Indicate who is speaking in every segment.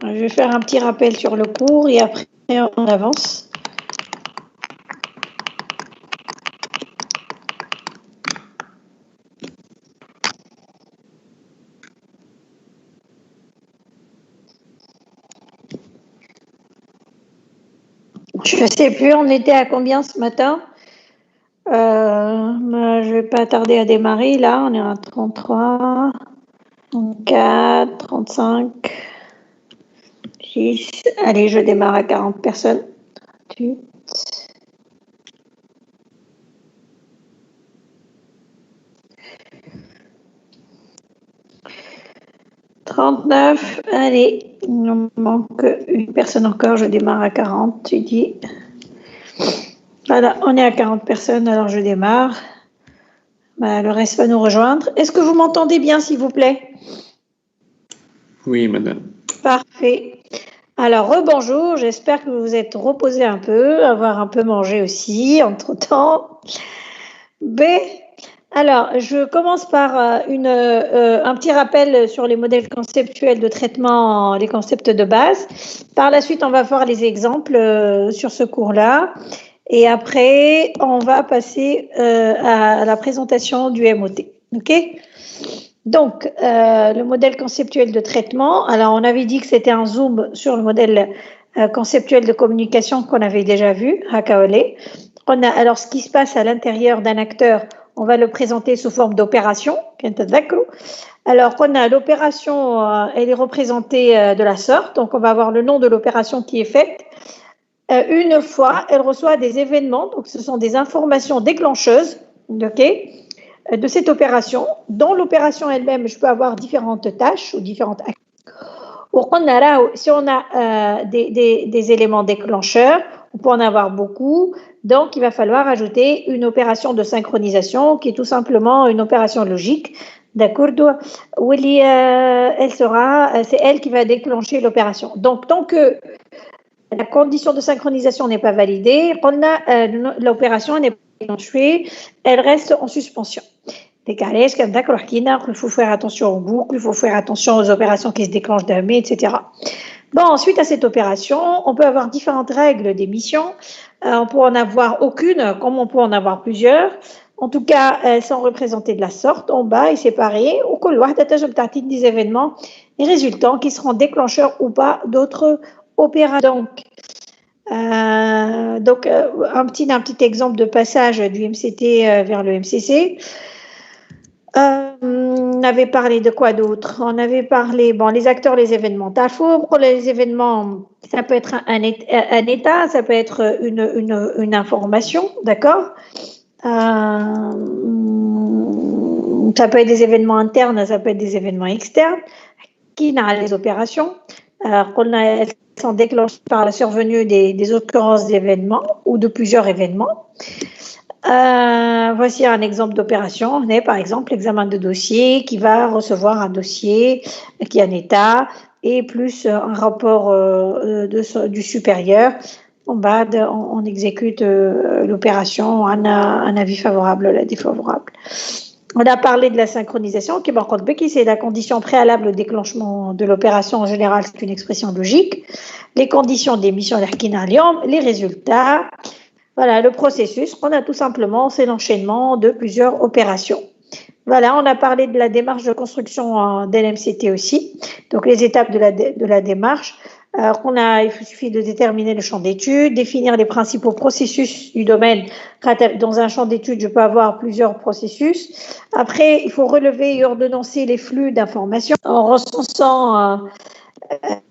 Speaker 1: Je vais faire un petit rappel sur le cours et après on avance. Je ne sais plus, on était à combien ce matin? Je ne vais pas tarder à démarrer. Là, on est à 33, 34, 35, 6. Allez, je démarre à 40 personnes. 38. 39. Allez, il me manque une personne encore. Je démarre à 40. Tu dis. Voilà, on est à 40 personnes, alors je démarre. Le reste va nous rejoindre. Est-ce que vous m'entendez bien, s'il vous plaît?
Speaker 2: Oui, madame.
Speaker 1: Parfait. Alors, rebonjour, j'espère que vous vous êtes reposé un peu, avoir un peu mangé aussi, entre-temps. B. Alors, je commence par un petit rappel sur les modèles conceptuels de traitement, les concepts de base. Par la suite, on va voir les exemples sur ce cours-là. Et après, on va passer à la présentation du MOT. OK? Donc, le modèle conceptuel de traitement. Alors, on avait dit que c'était un zoom sur le modèle conceptuel de communication qu'on avait déjà vu, Hakaole. Alors, ce qui se passe à l'intérieur d'un acteur, on va le présenter sous forme d'opération. Alors, on a l'opération, elle est représentée de la sorte. Donc, on va avoir le nom de l'opération qui est faite. Une fois, elle reçoit des événements, donc ce sont des informations déclencheuses, de cette opération. Dans l'opération elle-même, je peux avoir différentes tâches ou différentes actions. Si on a des éléments déclencheurs, on peut en avoir beaucoup. Donc, il va falloir ajouter une opération de synchronisation qui est tout simplement une opération logique. D'accord? C'est elle qui va déclencher l'opération. Donc, tant que la condition de synchronisation n'est pas validée, l'opération n'est pas déclenchée, elle reste en suspension. Il faut faire attention aux boucles, il faut faire attention aux opérations qui se déclenchent d'un mais, etc. Bon, ensuite, à cette opération, on peut avoir différentes règles d'émission. On peut en avoir aucune, comme on peut en avoir plusieurs. En tout cas, elles sont représentées de la sorte, en bas et séparées. Au des événements et résultants qui seront déclencheurs ou pas d'autres opérations. Donc, un petit exemple de passage du MCT vers le MCC. On avait parlé de quoi d'autre? On avait parlé, les acteurs, les événements. Pour les événements, ça peut être un état, ça peut être une information, d'accord? Ça peut être des événements internes, ça peut être des événements externes. Qui n'a les opérations? Elles sont déclenchées par la survenue des occurrences d'événements ou de plusieurs événements. Voici un exemple d'opération. On est par exemple l'examen de dossier qui va recevoir un dossier qui est en état et plus un rapport du supérieur. On exécute l'opération, un avis favorable, la défavorable. On a parlé de la synchronisation, qui c'est la condition préalable au déclenchement de l'opération. En général, c'est une expression logique. Les conditions d'émission d'Arkinalium, les résultats. Voilà, le processus, on a tout simplement, c'est l'enchaînement de plusieurs opérations. Voilà, on a parlé de la démarche de construction d'LMCT aussi, donc les étapes de la démarche. Il suffit de déterminer le champ d'étude, définir les principaux processus du domaine. Dans un champ d'étude, je peux avoir plusieurs processus. Après, il faut relever et ordonnancer les flux d'informations en recensant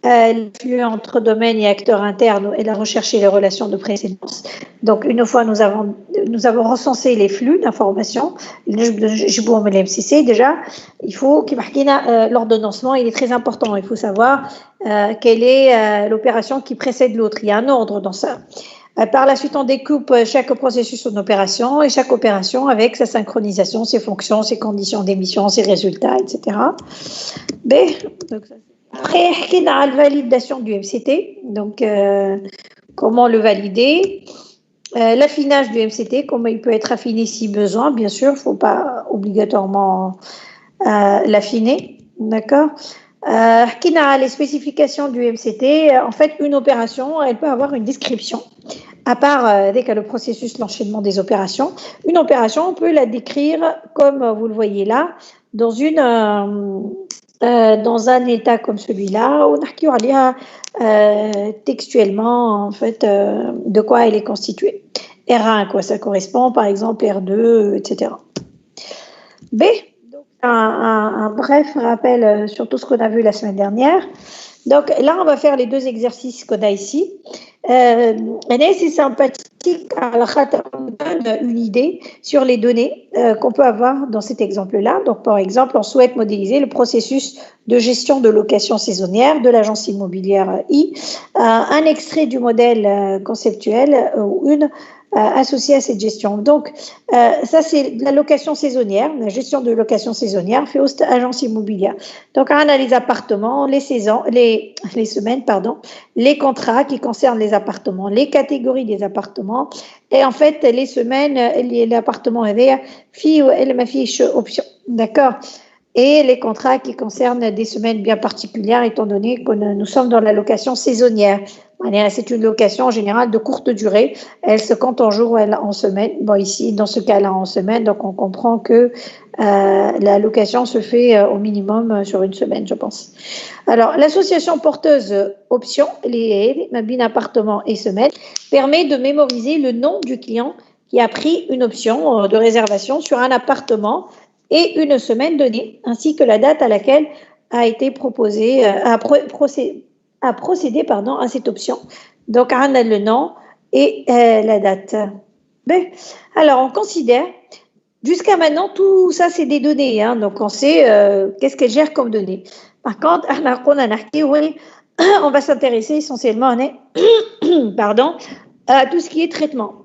Speaker 1: le flux entre domaine et acteurs internes et la recherche et les relations de précédence. Donc, une fois nous avons recensé les flux d'informations, MCC déjà, il faut l'ordonnancement, il est très important. Il faut savoir quelle est l'opération qui précède l'autre. Il y a un ordre dans ça. Par la suite, on découpe chaque processus en opération et chaque opération avec sa synchronisation, ses fonctions, ses conditions d'émission, ses résultats, etc. Après, il y a la validation du MCT. Donc, comment le valider? L'affinage du MCT, comment il peut être affiné si besoin, bien sûr, il ne faut pas obligatoirement l'affiner, d'accord? Qui a les spécifications du MCT. En fait, une opération, elle peut avoir une description. À part dès qu'il y a le processus, l'enchaînement des opérations, une opération, on peut la décrire comme vous le voyez là, dans dans un état comme celui-là, on a textuellement en fait de quoi elle est constituée. R1 à quoi ça correspond, par exemple R2, etc. B, donc un bref rappel sur tout ce qu'on a vu la semaine dernière. Donc là, on va faire les deux exercices qu'on a ici. C'est sympathique, on donne une idée sur les données qu'on peut avoir dans cet exemple-là. Donc, par exemple, on souhaite modéliser le processus de gestion de location saisonnière de l'agence immobilière I, un extrait du modèle conceptuel ou une associée à cette gestion. Donc, ça, c'est la location saisonnière, la gestion de location saisonnière fait aux agences immobilières. Donc, on a les appartements, les saisons, les semaines, pardon, les contrats qui concernent les appartements, les catégories des appartements, et en fait, les semaines, l'appartement est fille ou elle ma fiche option, d'accord? Et les contrats qui concernent des semaines bien particulières, étant donné que nous sommes dans la location saisonnière. C'est une location en général de courte durée. Elle se compte en jours ou en semaine. Bon, ici, dans ce cas-là, en semaine. Donc, on comprend que la location se fait au minimum sur une semaine, je pense. Alors, l'association porteuse option, les Mabine appartement et semaine, permet de mémoriser le nom du client qui a pris une option de réservation sur un appartement et une semaine donnée, ainsi que la date à laquelle a été proposé, à procéder à cette option. Donc, on a le nom et la date. Ben, alors, on considère, jusqu'à maintenant, tout ça, c'est des données. Hein, donc, on sait qu'est-ce qu'elle gère comme données. Par contre, on va s'intéresser essentiellement à tout ce qui est traitement.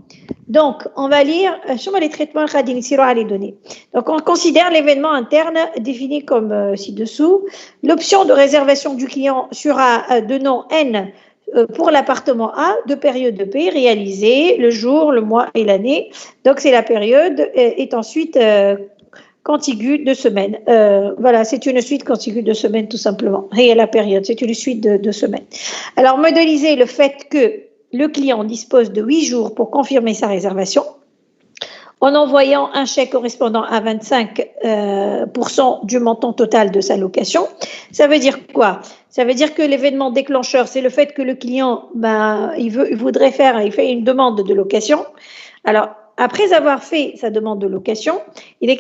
Speaker 1: Donc, on va lire les traitements à les données. Donc, on considère l'événement interne défini comme ci-dessous. L'option de réservation du client sera de nom N pour l'appartement A de période P réalisée le jour, le mois et l'année. Donc, c'est la période est ensuite contiguë de semaines. Voilà, c'est une suite contiguë de semaines tout simplement. Et la période, c'est une suite de semaines. Alors, modéliser le fait que le client dispose de 8 jours pour confirmer sa réservation en envoyant un chèque correspondant à 25% du montant total de sa location. Ça veut dire quoi? Ça veut dire que l'événement déclencheur, c'est le fait que le client, il fait une demande de location. Alors, après avoir fait sa demande de location, il est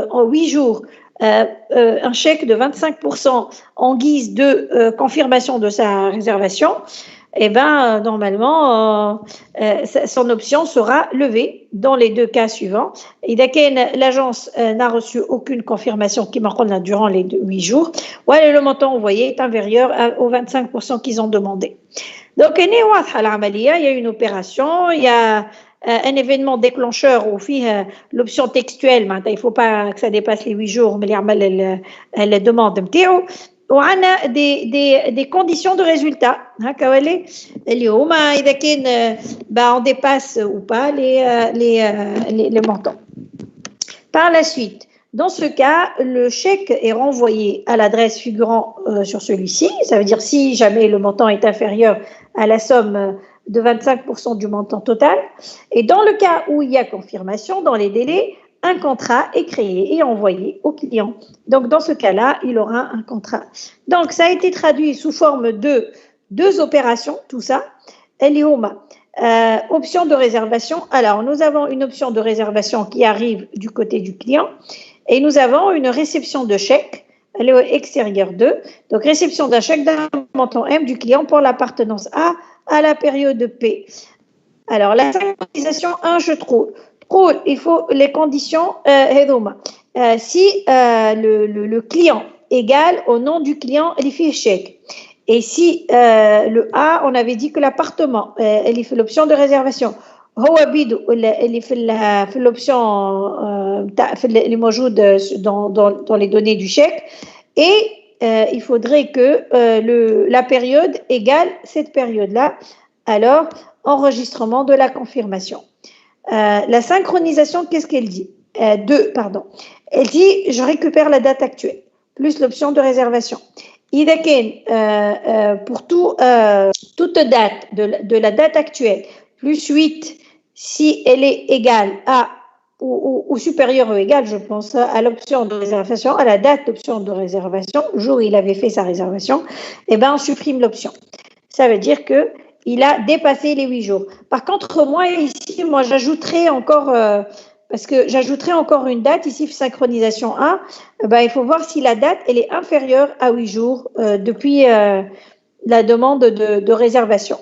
Speaker 1: en 8 jours un chèque de 25% en guise de confirmation de sa réservation. Normalement, son option sera levée dans les deux cas suivants. Et l'agence n'a reçu aucune confirmation qui marque durant les 8 jours. Ouais, le montant envoyé est inférieur aux 25% qu'ils ont demandé. Donc, il y a une opération, il y a un événement déclencheur où l'option textuelle, il ne faut pas que ça dépasse les 8 jours, mais elle demande on a des conditions de résultat. On dépasse ou pas les montants. Par la suite, dans ce cas, le chèque est renvoyé à l'adresse figurant sur celui-ci. Ça veut dire si jamais le montant est inférieur à la somme de 25% du montant total. Et dans le cas où il y a confirmation, dans les délais, un contrat est créé et envoyé au client. Donc, dans ce cas-là, il aura un contrat. Donc, ça a été traduit sous forme de 2 opérations, tout ça. Option de réservation. Alors, nous avons une option de réservation qui arrive du côté du client et nous avons une réception de chèque. Elle est extérieure 2. Donc, réception d'un chèque d'un montant M du client pour l'appartenance A à la période P. Alors, la synchronisation 1, je trouve. Il faut les conditions si le client égale au nom du client les fiches chèque et si le A on avait dit que l'appartement il fait l'option de réservation il fait l'option les موجود dans les données du chèque et il faudrait que la période égale cette période-là, alors enregistrement de la confirmation. La synchronisation, qu'est-ce qu'elle dit? Elle dit, je récupère la date actuelle. plus l'option de réservation. إذا كان pour toute date de la date actuelle plus 8 si elle est égale à ou supérieure ou égale, je pense, à l'option de réservation, à la date d'option de réservation, le jour où il avait fait sa réservation, eh ben on supprime l'option. Ça veut dire que il a dépassé les 8 jours. Par contre, moi ici, j'ajouterai encore parce que j'ajouterai encore une date ici, synchronisation 1, ben, il faut voir si la date elle est inférieure à 8 jours depuis la demande de réservation.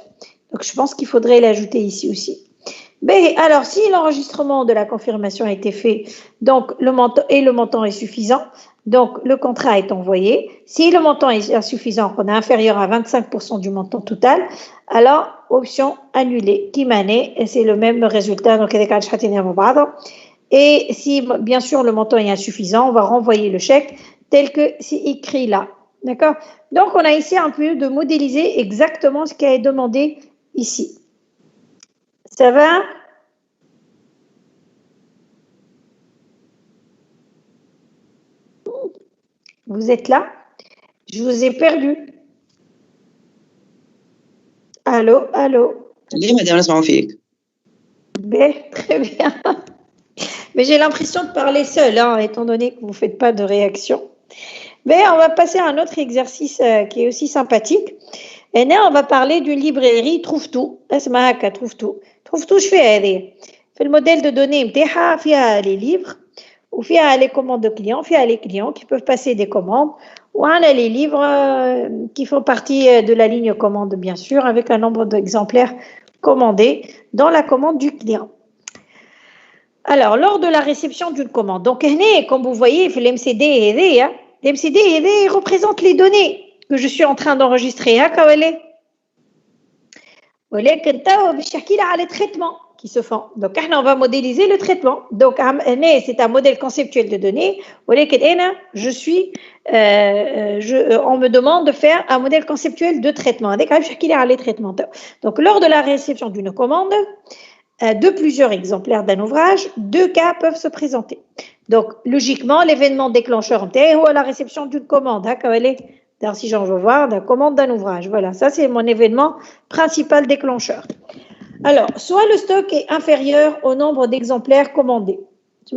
Speaker 1: Donc je pense qu'il faudrait l'ajouter ici aussi. Mais alors, si l'enregistrement de la confirmation a été fait, donc le montant est suffisant, donc le contrat est envoyé. Si le montant est insuffisant, qu'on est inférieur à 25% du montant total, alors option annulée, qui manait, et c'est le même résultat. Donc, et si bien sûr le montant est insuffisant, on va renvoyer le chèque tel que c'est écrit là. D'accord? Donc, on a ici un peu de modéliser exactement ce qui est demandé ici. Ça va? Vous êtes là? Je vous ai perdu. Allô, allô?
Speaker 2: Oui, madame, نسمع فيك.
Speaker 1: Ben, très bien. Mais j'ai l'impression de parler seule, hein, étant donné que vous ne faites pas de réaction. Mais on va passer à un autre exercice qui est aussi sympathique. Et là, on va parler d'une librairie Trouve Tout. اسمها هكا Trouve Tout. Trouve Tout, je fais هذه. في الموديل de données نتاعها فيها les livres وفيها les commandes de clients, فيها les clients qui peuvent passer des commandes. On a les livres qui font partie de la ligne commande, bien sûr, avec un nombre d'exemplaires commandés dans la commande du client. Alors, lors de la réception d'une commande, donc, comme vous voyez, l'MCD, l'MCD représente les données que je suis en train d'enregistrer. ولكن تو باش نحكي لها على les traitements qui se font. Donc, on va modéliser le traitement. Donc, c'est un modèle conceptuel de données. ولكن on me demande de faire un modèle conceptuel de traitement. Donc, lors de la réception d'une commande, de plusieurs exemplaires d'un ouvrage, deux cas peuvent se présenter. Donc, logiquement, l'événement déclencheur ou la réception d'une commande. Si j'en veux voir, la commande d'un ouvrage. Voilà, ça c'est mon événement principal déclencheur. Alors, soit le stock est inférieur au nombre d'exemplaires commandés.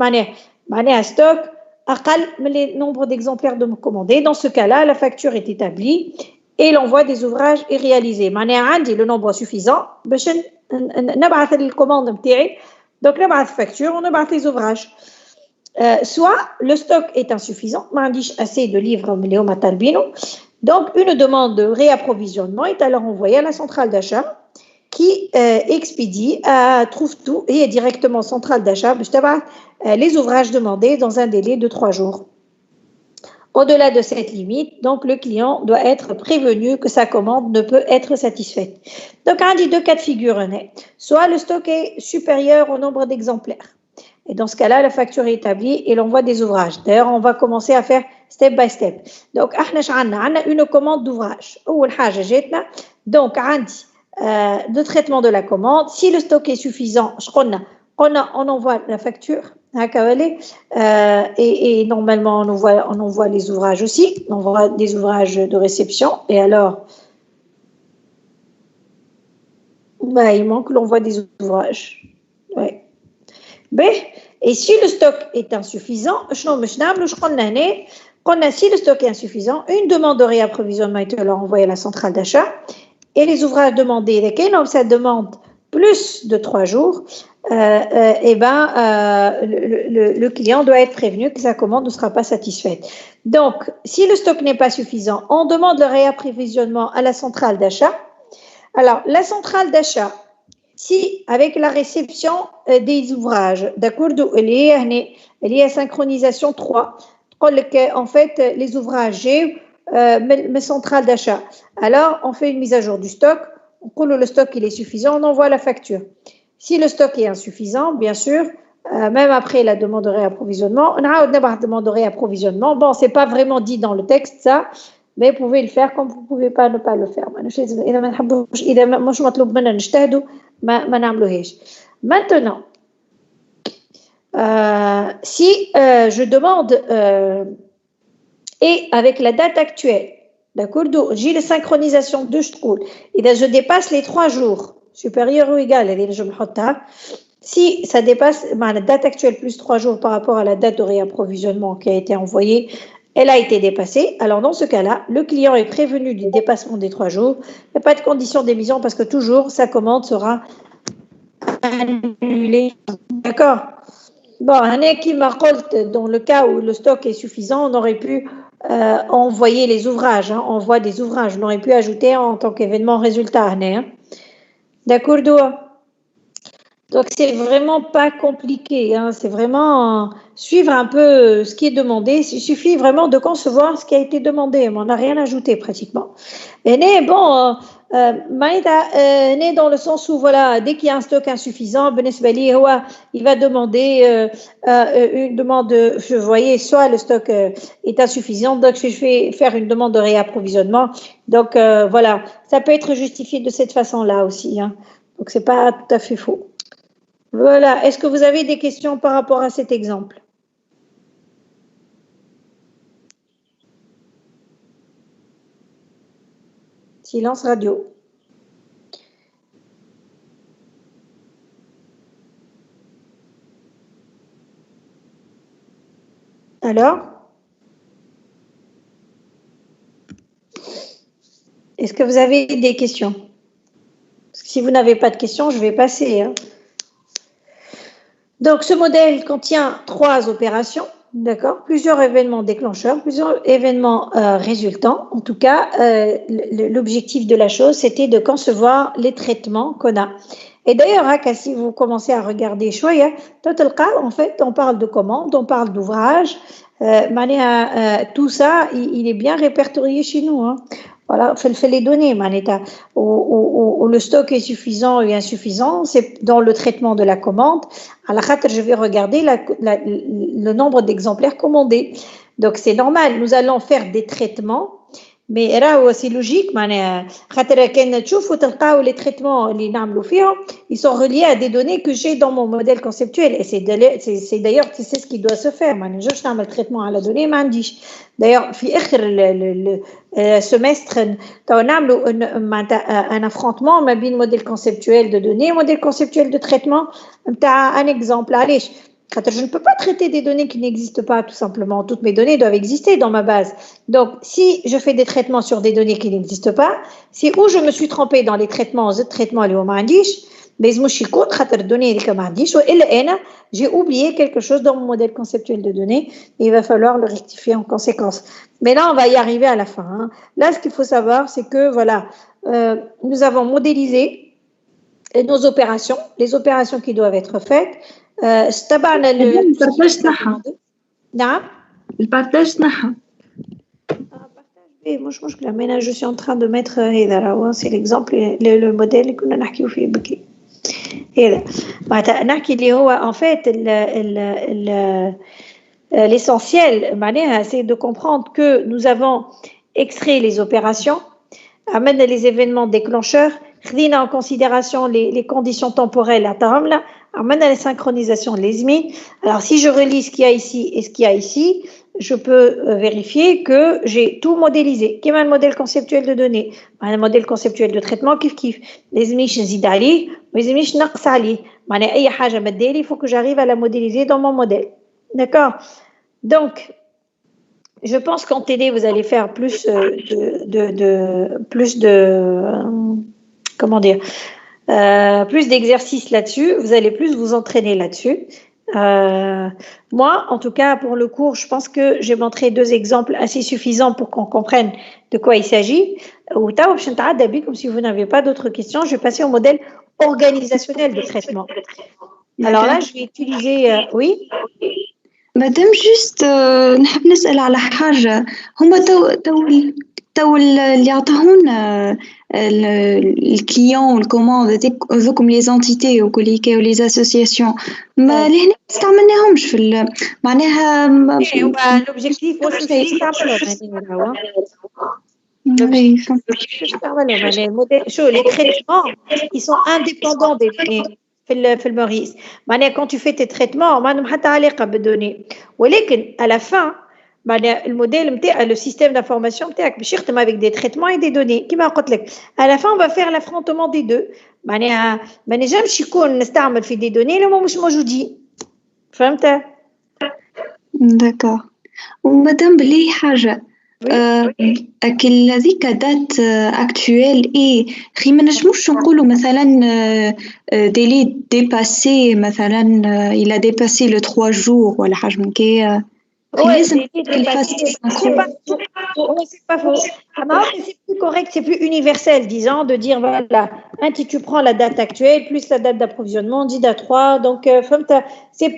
Speaker 1: Un stock أقل من le nombre d'exemplaires commandés. Dans ce cas-là, la facture est établie et l'envoi des ouvrages est réalisé. عندي le nombre suffisant باش نبعث الcommande نتاعي. Donc نبعث facture, on نبعث les ouvrages. Soit le stock est insuffisant, ما عنديش assez de livres اللي هما طالبينه. Donc une demande de réapprovisionnement est alors envoyée à la centrale d'achat qui expédie Trouve Tout et est directement centrale d'achat les ouvrages demandés dans un délai de 3 jours. Au-delà de cette limite, donc le client doit être prévenu que sa commande ne peut être satisfaite. Donc, on dit deux cas de figure. Soit le stock est supérieur au nombre d'exemplaires. Et dans ce cas-là, la facture est établie et l'envoi des ouvrages. D'ailleurs, on va commencer à faire step by step. Donc, on a une commande d'ouvrage. Donc, de traitement de la commande. Si le stock est suffisant, on envoie la facture. Et normalement, on envoie les ouvrages aussi. On envoie des ouvrages de réception. Et alors, il manque l'envoi des ouvrages. Ouais. Et si le stock est insuffisant, si le stock est insuffisant, une demande de réapprovisionnement est alors envoyée à la centrale d'achat et les ouvrages demandés, ça demande plus de 3 jours, le client doit être prévenu que sa commande ne sera pas satisfaite. Donc, si le stock n'est pas suffisant, on demande le réapprovisionnement à la centrale d'achat. Alors, la centrale d'achat, si avec la réception des ouvrages, d'accord, il y a synchronisation 3, en fait, les ouvrages, mes centrales d'achat. Alors, on fait une mise à jour du stock, on coule le stock, il est suffisant, on envoie la facture. Si le stock est insuffisant, bien sûr, même après la demande de réapprovisionnement, on a une demande de réapprovisionnement. Bon, c'est pas vraiment dit dans le texte, ça, mais vous pouvez le faire comme vous ne pouvez pas ne pas le faire. Maintenant, si je demande et avec la date actuelle. D'accord? Donc, j'ai la synchronisation de Shtroul. Et là, je dépasse les 3 jours, supérieur ou égal, si ça dépasse la date actuelle plus 3 jours par rapport à la date de réapprovisionnement qui a été envoyée, elle a été dépassée. Alors, dans ce cas-là, le client est prévenu du dépassement des 3 jours. Il n'y a pas de condition d'émission parce que toujours, sa commande sera annulée. D'accord? Bon, un qui m'a dans le cas où le stock est suffisant, on aurait pu envoyer les ouvrages, envoie des ouvrages, on aurait pu ajouter en tant qu'événement résultat. D'accord, Doua? Donc, c'est vraiment pas compliqué, c'est vraiment suivre un peu ce qui est demandé. Il suffit vraiment de concevoir ce qui a été demandé, mais on n'a rien ajouté pratiquement. Et bon, dans le sens où, voilà, dès qu'il y a un stock insuffisant, il va demander une demande, vous voyez, soit le stock est insuffisant, donc je vais faire une demande de réapprovisionnement. Donc, voilà, ça peut être justifié de cette façon-là aussi. Donc, c'est pas tout à fait faux. Voilà. Est-ce que vous avez des questions par rapport à cet exemple? Silence radio. Alors? Est-ce que vous avez des questions? Parce que si vous n'avez pas de questions, je vais passer. Donc, ce modèle contient 3 opérations, d'accord? Plusieurs événements déclencheurs, plusieurs événements résultants. En tout cas, l'objectif de la chose, c'était de concevoir les traitements qu'on a. Et d'ailleurs, si vous commencez à regarder Choya, en fait, on parle de commandes, on parle d'ouvrages. Tout ça, il est bien répertorié chez nous. Voilà, fait les données, où le stock est suffisant ou insuffisant, c'est dans le traitement de la commande. À la khater, je vais regarder le nombre d'exemplaires commandés. Donc, c'est normal, nous allons faire des traitements, mais c'est logique. Les traitements, ils sont reliés à des données que j'ai dans mon modèle conceptuel. Et c'est d'ailleurs, c'est ce qui doit se faire. Je fais un traitement à la donnée, d'ailleurs, le semestre, on a un affrontement entre le modèle conceptuel de données et le modèle conceptuel de traitement. Un exemple, allez, je ne peux pas traiter des données qui n'existent pas, tout simplement. Toutes mes données doivent exister dans ma base. Donc, si je fais des traitements sur des données qui n'existent pas, c'est où je me suis trompée dans les traitements, mais j'ai oublié quelque chose dans mon modèle conceptuel de données et il va falloir le rectifier en conséquence. Mais là, on va y arriver à la fin. Là, ce qu'il faut savoir, c'est que, voilà, nous avons modélisé nos opérations, les opérations qui doivent être faites. استبعنا
Speaker 2: البارتاج تاعها.
Speaker 1: نعم
Speaker 2: البارتاج تاعها.
Speaker 1: مش مشكلة. mais je suis en train de mettre هذا c'est l'exemple le modèle اللي كنا نحكيو فيه بكري. هذا معناتها نحكي اللي هو en fait l'essentiel معناها c'est de comprendre que nous avons extrait les opérations, amené les événements déclencheurs, pris en considération les conditions temporelles à Tamla, amène à la synchronisation de l'ESMI. Alors, si je relis ce qu'il y a ici et ce qu'il y a ici, je peux vérifier que j'ai tout modélisé. Quel est le modèle conceptuel de données? Un modèle conceptuel de traitement, kif. l'ESMI, je zid ali, l'ESMI, je naqs ali. Il faut que j'arrive à la modéliser dans mon modèle. D'accord? Donc, je pense qu'en TD, vous allez faire plus comment dire, plus d'exercices là-dessus, vous allez plus vous entraîner là-dessus. Moi, en tout cas, pour le cours, je pense que j'ai montré 2 exemples assez suffisants pour qu'on comprenne de quoi il s'agit. Comme si vous n'avez pas d'autres questions, je vais passer au modèle organisationnel de traitement. Alors là, je vais utiliser... oui.
Speaker 2: Madame, juste, نحب نسأل على حاجة. هما تو اللي يعطون الكليون والكوموند ذوكم لي زونتيتي وكوليكي ولي اسوسياسيون ما لهنا استعملناهمش في معناها
Speaker 1: l'objectif aussi les traitements ils sont indépendants des données في المريض. Quand tu fais tes traitements ما لهم حتى علاقة بالدونnées. ولكن à la fin Le modèle, le système d'information, avec des traitements et des données. À la fin, on va faire l'affrontement des deux. ما نجمش يكون نستعمل في des données اللي هما مش موجودين. فهمت؟
Speaker 2: داكور. ومادام بلي حاجة أكل هذيك دات اكتويل اي خي ما نجموش نقولوا مثلا ديلي ديباسي مثلا il a dépassé le 3 jours ولا حاجة من كي لازم
Speaker 1: c'est pas faux. C'est plus correct, c'est plus universel, disons, de dire voilà, tu prends la date actuelle plus la date d'approvisionnement, dit à 3. Donc, c'est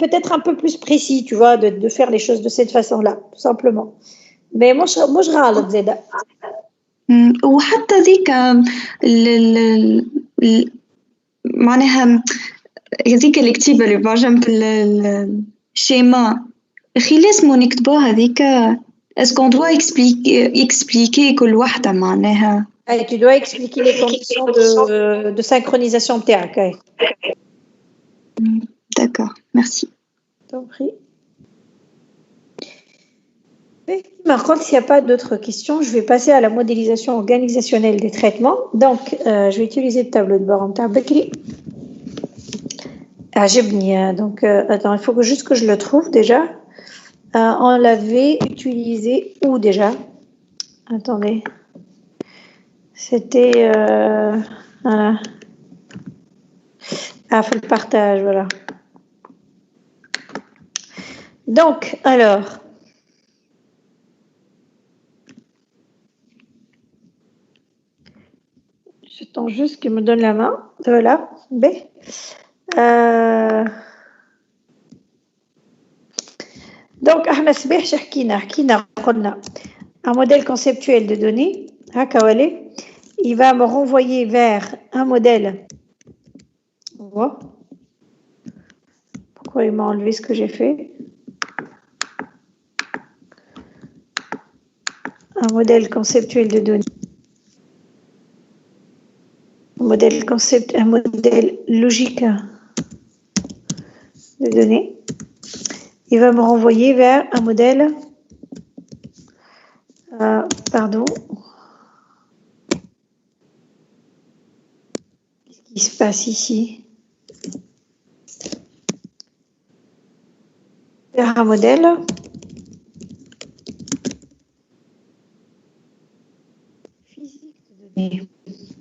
Speaker 1: peut-être un peu plus précis, tu vois, de faire les choses de cette façon-là, tout simplement. Mais moi, je râle, Zeda.
Speaker 2: وحتى ذيك معناها هذيك الكتيبة اللي بجنب الشيما أخي لازم نكتبوها هذيك est-ce qu'on doit expliquer كل واحدة معناها
Speaker 1: tu dois expliquer les conditions de synchronisation بتاعك.
Speaker 2: D'accord, merci.
Speaker 1: T'en prie. Par contre, s'il n'y a pas d'autres questions, je vais passer à la modélisation organisationnelle des traitements. Donc, je vais utiliser le tableau de bord en tableau. Donc, attends, il faut juste que je le trouve déjà. On l'avait utilisé où déjà? Attendez. C'était... voilà. Faut le partage, voilà. Donc, alors... J'attends juste qu'il me donne la main. Voilà. B. Donc, حكينا قلنا un modèle conceptuel de données. Il va me renvoyer vers un modèle. Pourquoi il m'a enlevé ce que j'ai fait? Un modèle conceptuel de données. Un modèle logique de données. Il va me renvoyer vers un modèle. Pardon. Qu'est-ce qui se passe ici? Vers un modèle. Physique de données.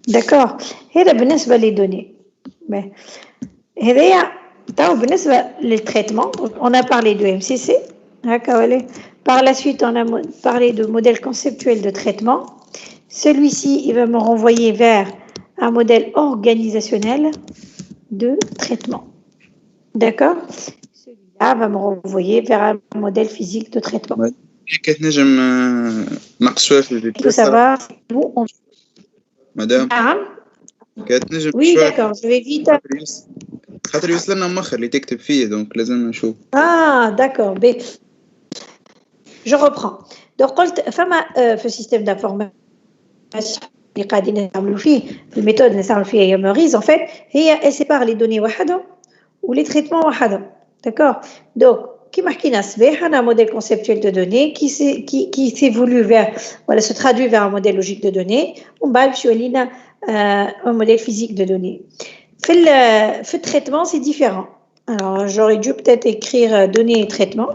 Speaker 1: D'accord. Et là, بالنسبة les données. Mais, les traitements, on a parlé de MCC. Par la suite, on a parlé de modèle conceptuel de traitement. Celui-ci, il va me renvoyer vers un modèle organisationnel de traitement. D'accord? Celui-là va me renvoyer vers un modèle physique de traitement. Il faut savoir où on...
Speaker 3: Madame.
Speaker 1: Oui, d'accord, je vais vite.
Speaker 3: خاطر يوصلنا مؤخر اللي تكتب فيه دونك لازم نشوف.
Speaker 1: D'accord. Je reprends. Donc قلت فما في السيستم d'information اللي قاعدين نعملوا فيه الميثود اللي نستعملوا فيها هي موريز en fait هي elle sépare les données وحدهم ou les traitements وحدهم. D'accord. Donc كيما حكينا الصباح un modèle conceptuel de données qui s'évolue vers voilà se traduit vers un modèle logique de données ومن بعد باش يولي لنا un modèle physique de données. Le traitement, c'est différent. Alors, j'aurais dû peut-être écrire données et traitement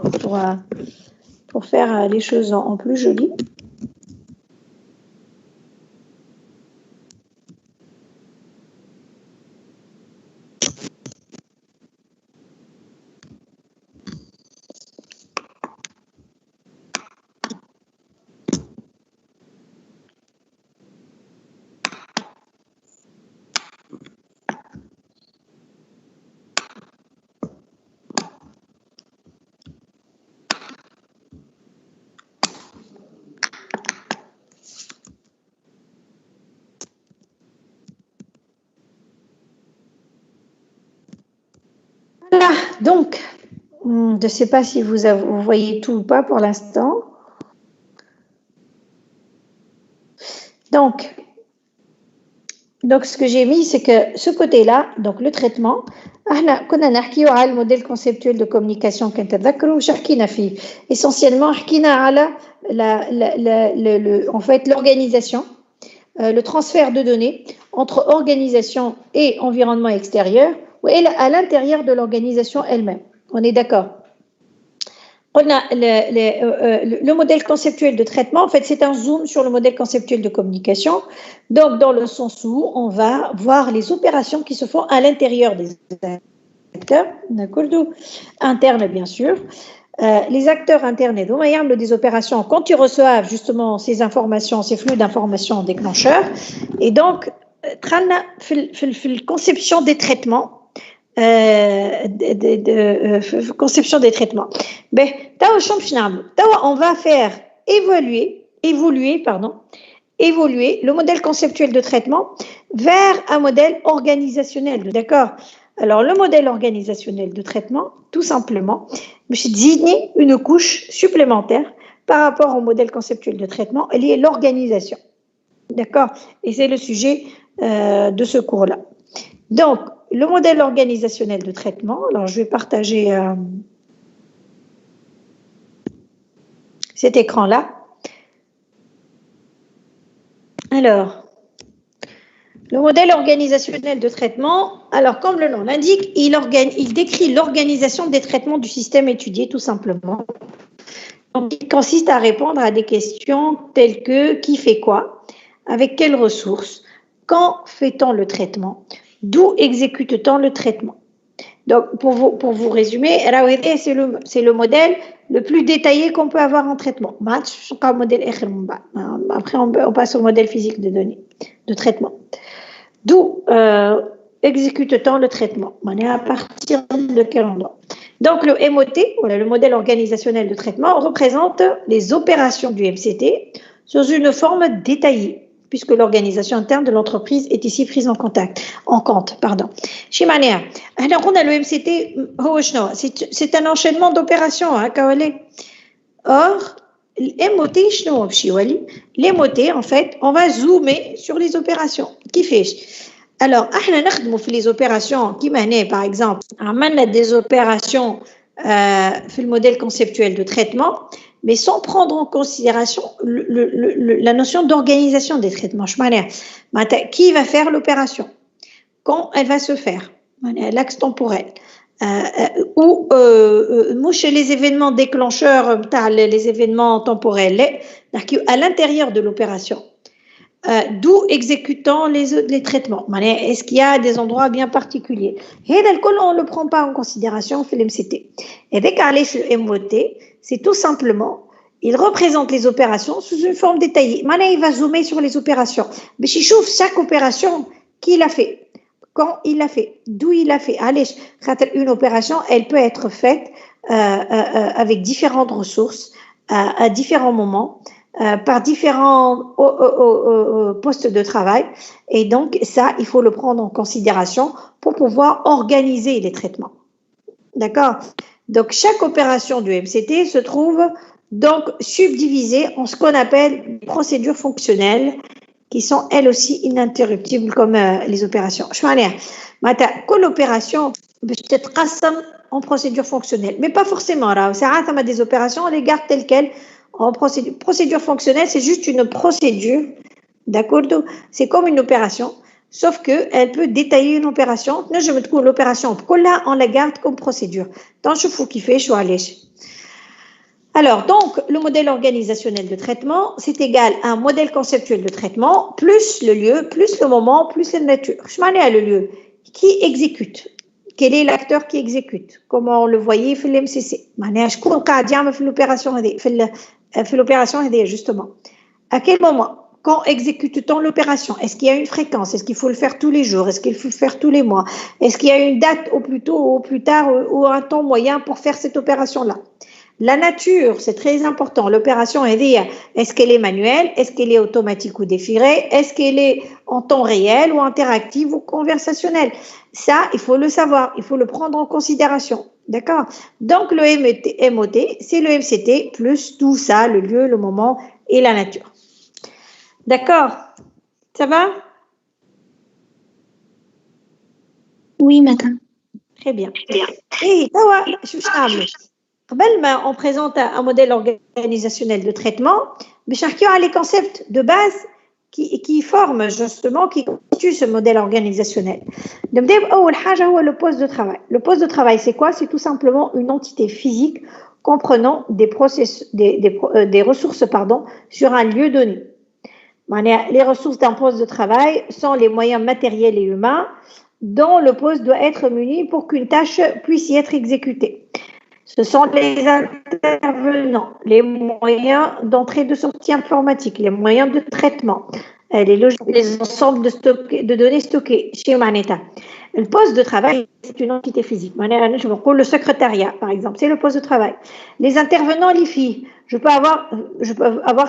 Speaker 1: pour faire les choses en plus jolies. Voilà, donc, je ne sais pas si vous voyez tout ou pas pour l'instant. Donc, Donc, ce que j'ai mis, c'est que ce côté-là, donc le traitement, كنا نحكيو على الموديل conceptuel de communication كنتذكروا واش حكينا فيه. Essentiellement, حكينا على en fait l'organisation, le transfert de données entre organisation et environnement extérieur ou à l'intérieur de l'organisation elle-même. On est d'accord? On a le modèle conceptuel de traitement, en fait, c'est un zoom sur le modèle conceptuel de communication. Donc, dans le sens où on va voir les opérations qui se font à l'intérieur des acteurs, d'accord, internes, bien sûr. Les acteurs internes, des opérations quand ils reçoivent justement ces informations, ces flux d'informations déclencheurs. Et donc, conception des traitements. Conception des traitements. Ben, on va faire évoluer le modèle conceptuel de traitement vers un modèle organisationnel. D'accord? Alors, le modèle organisationnel de traitement, tout simplement, je désigne une couche supplémentaire par rapport au modèle conceptuel de traitement, elle est l'organisation. D'accord? Et c'est le sujet de ce cours-là. Donc, le modèle organisationnel de traitement, alors je vais partager cet écran-là. Alors, le modèle organisationnel de traitement, alors comme le nom l'indique, il décrit l'organisation des traitements du système étudié tout simplement. Donc, il consiste à répondre à des questions telles que qui fait quoi, avec quelles ressources, quand fait-on le traitement, d'où exécute-t-on le traitement. Donc, pour vous résumer, c'est le modèle le plus détaillé qu'on peut avoir en traitement. Après, on passe au modèle physique de données, de traitement. D'où exécute-t-on le traitement? À partir de quel endroit? Donc, le MOT, voilà, le modèle organisationnel de traitement, représente les opérations du MCT sous une forme détaillée, puisque l'organisation interne de l'entreprise est ici prise en compte. Chimania, alors on a le MCT, c'est un enchaînement d'opérations. Or, l'MOT, en fait, on va zoomer sur les opérations. Qui fait? Alors, les opérations qui mènent, par exemple, on des opérations le modèle conceptuel de traitement, mais sans prendre en considération la notion d'organisation des traitements. Qui va faire l'opération? Quand elle va se faire? L'axe temporel. Ou chez les événements déclencheurs, les événements temporels, à l'intérieur de l'opération. D'où exécutant les traitements. Est-ce qu'il y a des endroits bien particuliers? Et on ne le prend pas en considération dans l'MCT. Et dès le MOT, c'est tout simplement, il représente les opérations sous une forme détaillée. Il va zoomer sur les opérations. Mais je trouve chaque opération qu'il a fait, quand il l'a fait, d'où il l'a fait. Une opération, elle peut être faite avec différentes ressources, à différents moments, par différents postes de travail. Et donc, ça, il faut le prendre en considération pour pouvoir organiser les traitements. D'accord? Donc, chaque opération du MCT se trouve donc subdivisée en ce qu'on appelle des procédures fonctionnelles qui sont elles aussi ininterruptibles comme les opérations. Quelle opération peut être en procédure fonctionnelle, mais pas forcément. C'est des opérations, on les garde telles quelles. En procédure fonctionnelle, c'est juste une procédure, d'accord? C'est comme une opération, sauf qu'elle peut détailler une opération. Je me trouve l'opération, là, on la garde comme procédure. Donc, je faut qu'il fait, je suis allé. Alors, donc, le modèle organisationnel de traitement, c'est égal à un modèle conceptuel de traitement, plus le lieu, plus le moment, plus la nature. Je m'en ai à le lieu. Qui exécute? Quel est l'acteur qui exécute? Comment on le voyait في l'MCC. Je cours l'opération justement. À quel moment? Quand exécute-t-on l'opération? Est-ce qu'il y a une fréquence? Est-ce qu'il faut le faire tous les jours? Est-ce qu'il faut le faire tous les mois? Est-ce qu'il y a une date au plus tôt ou au plus tard ou un temps moyen pour faire cette opération-là? La nature, c'est très important. L'opération, est-ce qu'elle est manuelle? Est-ce qu'elle est automatique ou défilée? Est-ce qu'elle est en temps réel ou interactive ou conversationnelle? Ça, il faut le savoir, il faut le prendre en considération. D'accord? Donc, le MOT, c'est le MCT plus tout ça, le lieu, le moment et la nature. D'accord? Ça va?
Speaker 2: Oui, madame.
Speaker 1: Très bien. Et on présente un modèle organisationnel de traitement, mais chacun a les concepts de base qui forment justement, qui constituent ce modèle organisationnel. Le poste de travail. Le poste de travail, c'est quoi? C'est tout simplement une entité physique comprenant des ressources sur un lieu donné. Les ressources d'un poste de travail sont les moyens matériels et humains dont le poste doit être muni pour qu'une tâche puisse y être exécutée. Ce sont les intervenants, les moyens d'entrée et de sortie informatique, les moyens de traitement, les ensembles de données stockées chez Maneta. Le poste de travail, c'est une entité physique. Le secrétariat, par exemple, c'est le poste de travail. Les intervenants, les filles, je peux avoir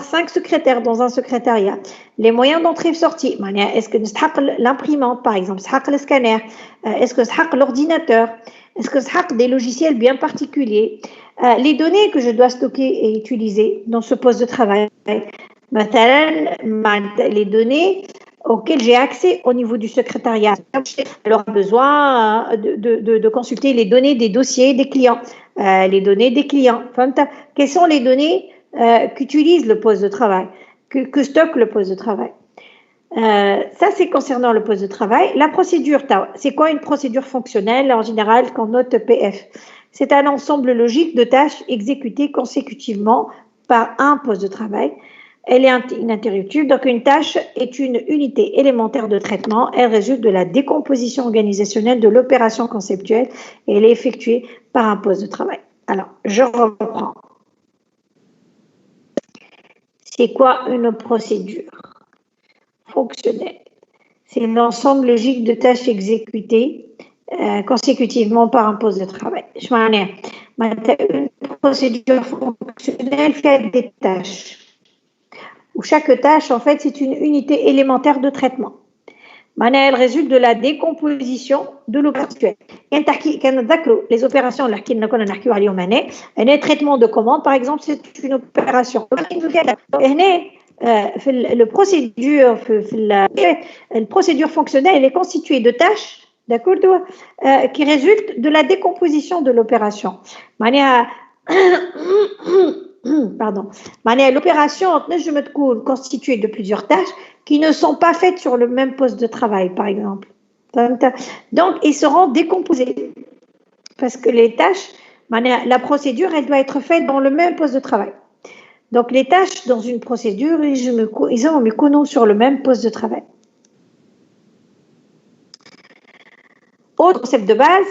Speaker 1: 5 secrétaires dans un secrétariat. Les moyens d'entrée et sortie, est-ce que c'est l'imprimante, par exemple, c'est le scanner, est-ce que c'est l'ordinateur, est-ce que c'est des logiciels bien particuliers, les données que je dois stocker et utiliser dans ce poste de travail, les données auxquelles j'ai accès au niveau du secrétariat. Elle aura besoin de consulter les données des dossiers des clients, les données des clients. Quelles sont les données qu'utilise le poste de travail, que stocke le poste de travail? Ça, c'est concernant le poste de travail. La procédure, c'est quoi une procédure fonctionnelle en général qu'on note PF? C'est un ensemble logique de tâches exécutées consécutivement par un poste de travail. Elle est ininterruptible, donc une tâche est une unité élémentaire de traitement. Elle résulte de la décomposition organisationnelle de l'opération conceptuelle et elle est effectuée par un poste de travail. Alors, je reprends. C'est quoi une procédure fonctionnelle? C'est l'ensemble logique de tâches exécutées consécutivement par un poste de travail. Une procédure fonctionnelle fait des tâches. Où chaque tâche, en fait, c'est une unité élémentaire de traitement. Elle résulte de la décomposition de l'opération. Les opérations, un traitement de commande, par exemple, c'est une opération. La procédure fonctionnelle, elle est constituée de tâches, d'accord, qui résultent de la décomposition de l'opération. Pardon. L'opération constituée de plusieurs tâches qui ne sont pas faites sur le même poste de travail, par exemple. Donc, ils seront décomposés parce que les tâches, la procédure, elle doit être faite dans le même poste de travail. Donc, les tâches dans une procédure, ils ont mis sur le même poste de travail. Autre concept de base,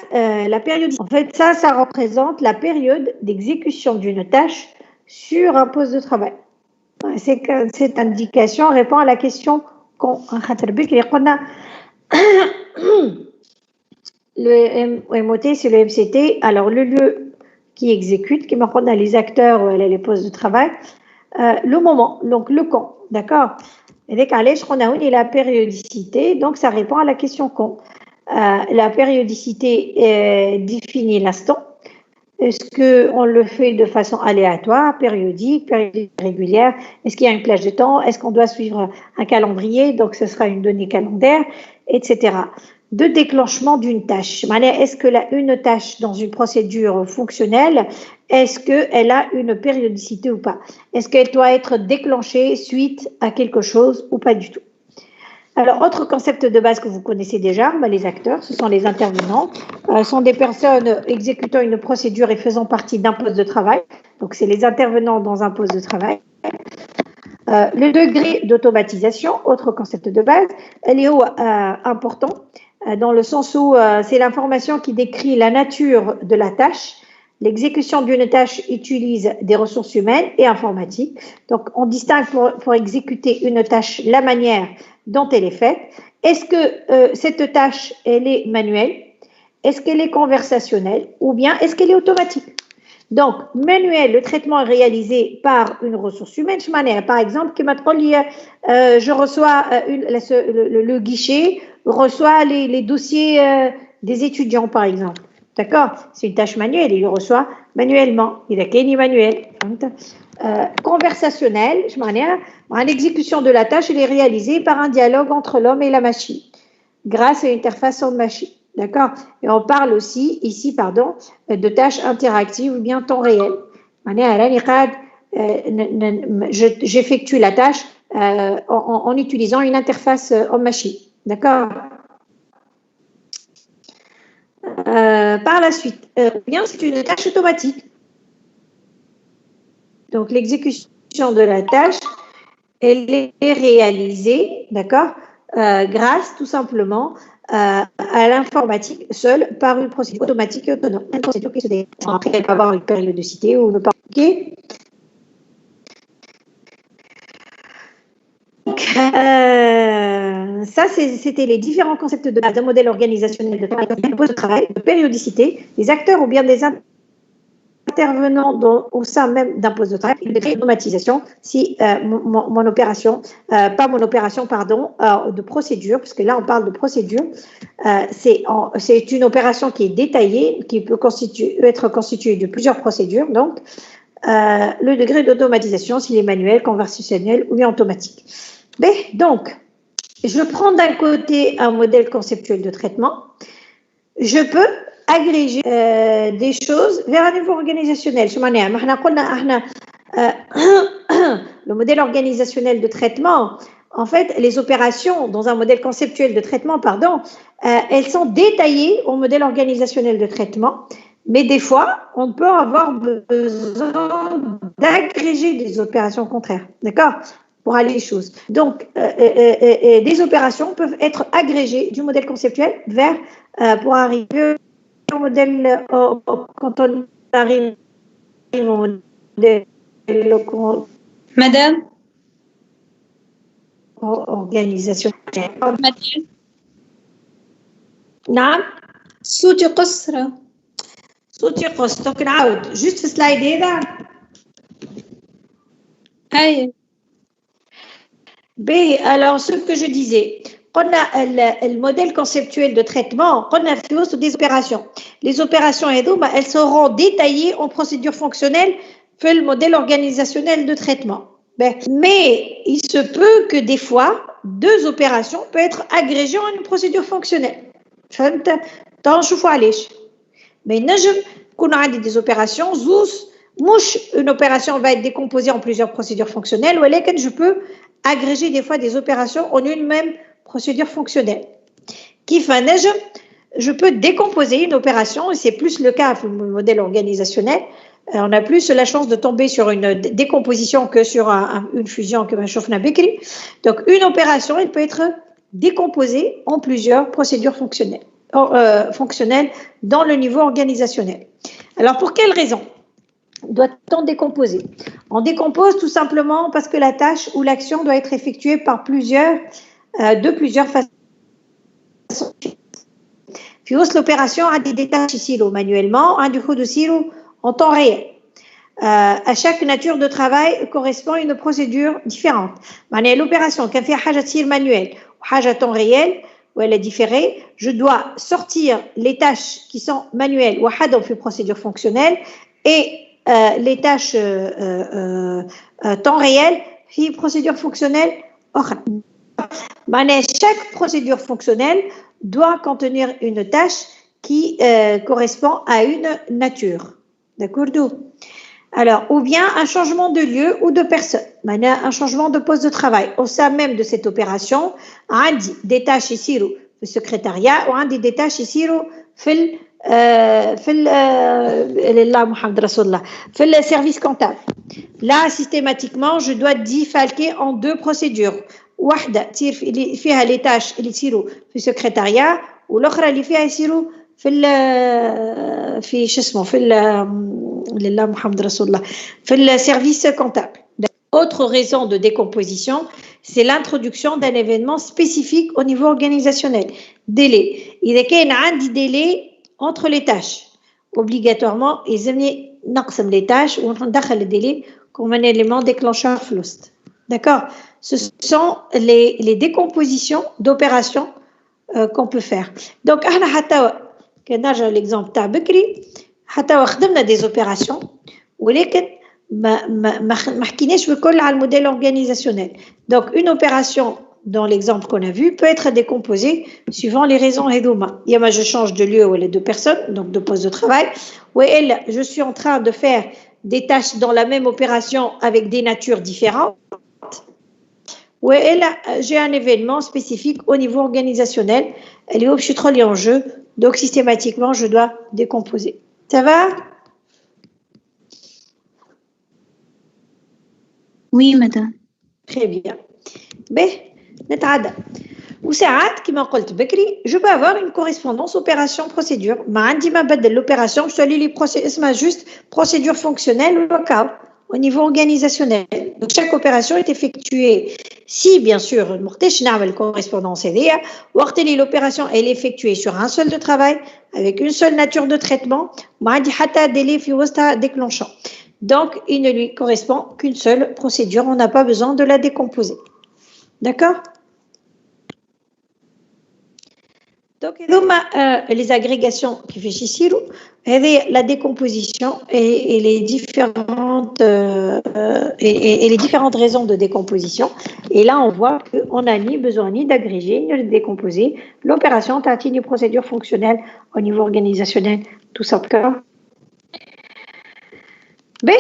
Speaker 1: la période. En fait, ça représente la période d'exécution d'une tâche sur un poste de travail. Cette indication répond à la question qu'on a le MOT, c'est le MCT. Alors, le lieu qui exécute, qui marque les acteurs, les postes de travail, le moment, donc le quand, d'accord? Et dès qu'on a la périodicité, donc ça répond à la question quand. La périodicité définit l'instant. Est-ce qu'on le fait de façon aléatoire, périodique régulière? Est-ce qu'il y a une plage de temps? Est-ce qu'on doit suivre un calendrier? Donc, ce sera une donnée calendaire, etc. De déclenchement d'une tâche. Est-ce que une tâche dans une procédure fonctionnelle, est-ce qu'elle a une périodicité ou pas? Est-ce qu'elle doit être déclenchée suite à quelque chose ou pas du tout? Alors, autre concept de base que vous connaissez déjà, les acteurs, ce sont les intervenants, sont des personnes exécutant une procédure et faisant partie d'un poste de travail. Donc, c'est les intervenants dans un poste de travail. Le degré d'automatisation, autre concept de base, elle est important dans le sens où c'est l'information qui décrit la nature de la tâche. L'exécution d'une tâche utilise des ressources humaines et informatiques. Donc, on distingue pour exécuter une tâche la manière dont elle est faite. Est-ce que cette tâche, elle est manuelle? Est-ce qu'elle est conversationnelle? Ou bien est-ce qu'elle est automatique? Donc, manuel, le traitement est réalisé par une ressource humaine. Par exemple, je reçois le guichet, reçoit les dossiers des étudiants, par exemple. D'accord? C'est une tâche manuelle, il le reçoit manuellement. Il a qu'un manuel. Conversationnel, l'exécution de la tâche, elle est réalisée par un dialogue entre l'homme et la machine, grâce à une interface en machine. D'accord? Et on parle aussi, ici, pardon, de tâches interactives ou bien temps réel. J'effectue la tâche en utilisant une interface homme-machine. D'accord? Par la suite, bien, c'est une tâche automatique. Donc, l'exécution de la tâche, elle est réalisée, d'accord, grâce tout simplement à l'informatique seule par une procédure automatique et autonome. Une procédure qui se déroule. Après, elle peut avoir une périodicité ou ne pas. Okay. Ça, c'était les différents concepts de base d'un modèle organisationnel de travail, de périodicité, des acteurs ou bien des intervenant au sein même d'un poste de travail, une automatisation, si mon opération, pas mon opération, pardon, de procédure, parce que là on parle de procédure, c'est une opération qui est détaillée, qui peut être constituée de plusieurs procédures, donc le degré d'automatisation, s'il est manuel, conversationnel ou bien automatique. Mais, donc, je prends d'un côté un modèle conceptuel de traitement, je peux agréger des choses vers un niveau organisationnel. Le modèle organisationnel de traitement, en fait, les opérations dans un modèle conceptuel de traitement, pardon, elles sont détaillées au modèle organisationnel de traitement, mais des fois, on peut avoir besoin d'agréger des opérations contraires, d'accord, pour aller les choses. Donc, des opérations peuvent être agrégées du modèle conceptuel vers, pour arriver au modèle, quand on arrive au modèle
Speaker 2: Madame,
Speaker 1: organisation.
Speaker 2: Madame,
Speaker 1: نعم
Speaker 2: صوتي قصرة.
Speaker 1: صوتي قص donc نعاود juste في السلايد هذا.
Speaker 2: هاي.
Speaker 1: Alors ce que je disais, on a le modèle conceptuel de traitement, on a fait des opérations. Les opérations elles seront détaillées en procédure fonctionnelle pour le modèle organisationnel de traitement. Mais il se peut que des fois, deux opérations peuvent être agrégées en une procédure fonctionnelle. فهمت؟ تنشوفوا علاش. Mais نجم يكون عندي des opérations زوز مش une opération va être décomposée en plusieurs procédures fonctionnelles, ولكن je peux agréger des fois des opérations en une même procédure fonctionnelle. كيف نجم je peux décomposer une opération, et c'est plus le cas dans le modèle organisationnel. On a plus la chance de tomber sur une décomposition que sur une fusion que شفنا بكري. Donc une opération, elle peut être décomposée en plusieurs procédures fonctionnelles dans le niveau organisationnel. Alors pour quelle raison doit-on décomposer? On décompose tout simplement parce que la tâche ou l'action doit être effectuée par de plusieurs façons. Puis l'opération a des tâches ici manuellement, du coup de silo en temps réel. À chaque nature de travail correspond une procédure différente. L'opération qui fait حاجة تصير manuelle ou حاجة temps réel où elle est différée, je dois sortir les tâches qui sont manuelles ou حاجة في procédure fonctionnelle et les tâches temps réel في procédure fonctionnelle أخرى. Chaque procédure fonctionnelle doit contenir une tâche qui correspond à une nature. D'accord? Alors, ou bien un changement de lieu ou de personne, un changement de poste de travail. Au sein même de cette opération, on dit des tâches ici au secrétariat ou on dit des tâches ici في le service comptable. Là, systématiquement, je dois défalquer en deux procédures. واحدة اللي فيها les tâches اللي يصيروا في السكرتاريا والأخرى اللي فيها يصيروا في شو اسمه في لله محمد رسول الله في le service comptable. Autre raison de décomposition, c'est l'introduction d'un événement spécifique au niveau organisationnel. Délai. إذا كان عندي délai entre les tâches, obligatoirement يلزمني نقسم les tâches وندخل le délai comme un élément déclencheur FLOST. D'accord? Ce sont les décompositions d'opérations qu'on peut faire. Donc, احنا حتى كنرجع l'exemple تاع بكري حتى خدمنا des opérations ولكن ما حكيناش بكل على الموديل organisationnel. Donc, une opération dans l'exemple qu'on a vu, peut être décomposé suivant les raisons Hedoma. Yama, je change de lieu ou les deux personnes, donc de poste de travail. Ou elle, je suis en train de faire des tâches dans la même opération avec des natures différentes. Ou elle, j'ai un événement spécifique au niveau organisationnel. Elle est je suis trop liée en jeu, donc systématiquement, je dois décomposer. Ça va?
Speaker 2: Oui, madame.
Speaker 1: Très bien. Ben, نتعدى. وساعات كما قلت بكري je peux avoir une correspondance opération procédure. ما عندي ما بدل l'opération je dois lui اسمها juste procédure fonctionnelle au niveau organisationnel. Donc chaque opération est effectuée si bien sûr المختش نعمل correspondance هذيا وقت اللي l'opération elle est effectuée sur un seul de travail avec une seule nature de traitement ما عندي حتى délai في وسطها déclenchant. Donc il ne lui correspond qu'une seule procédure, on n'a pas besoin de la décomposer. D'accord? Donc, les agrégations qui fait ici, la décomposition et les différentes raisons de décomposition. Et là, on voit qu'on n'a ni besoin ni d'agréger, ni de décomposer. L'opération est une procédure fonctionnelle au niveau organisationnel, tout ça. B.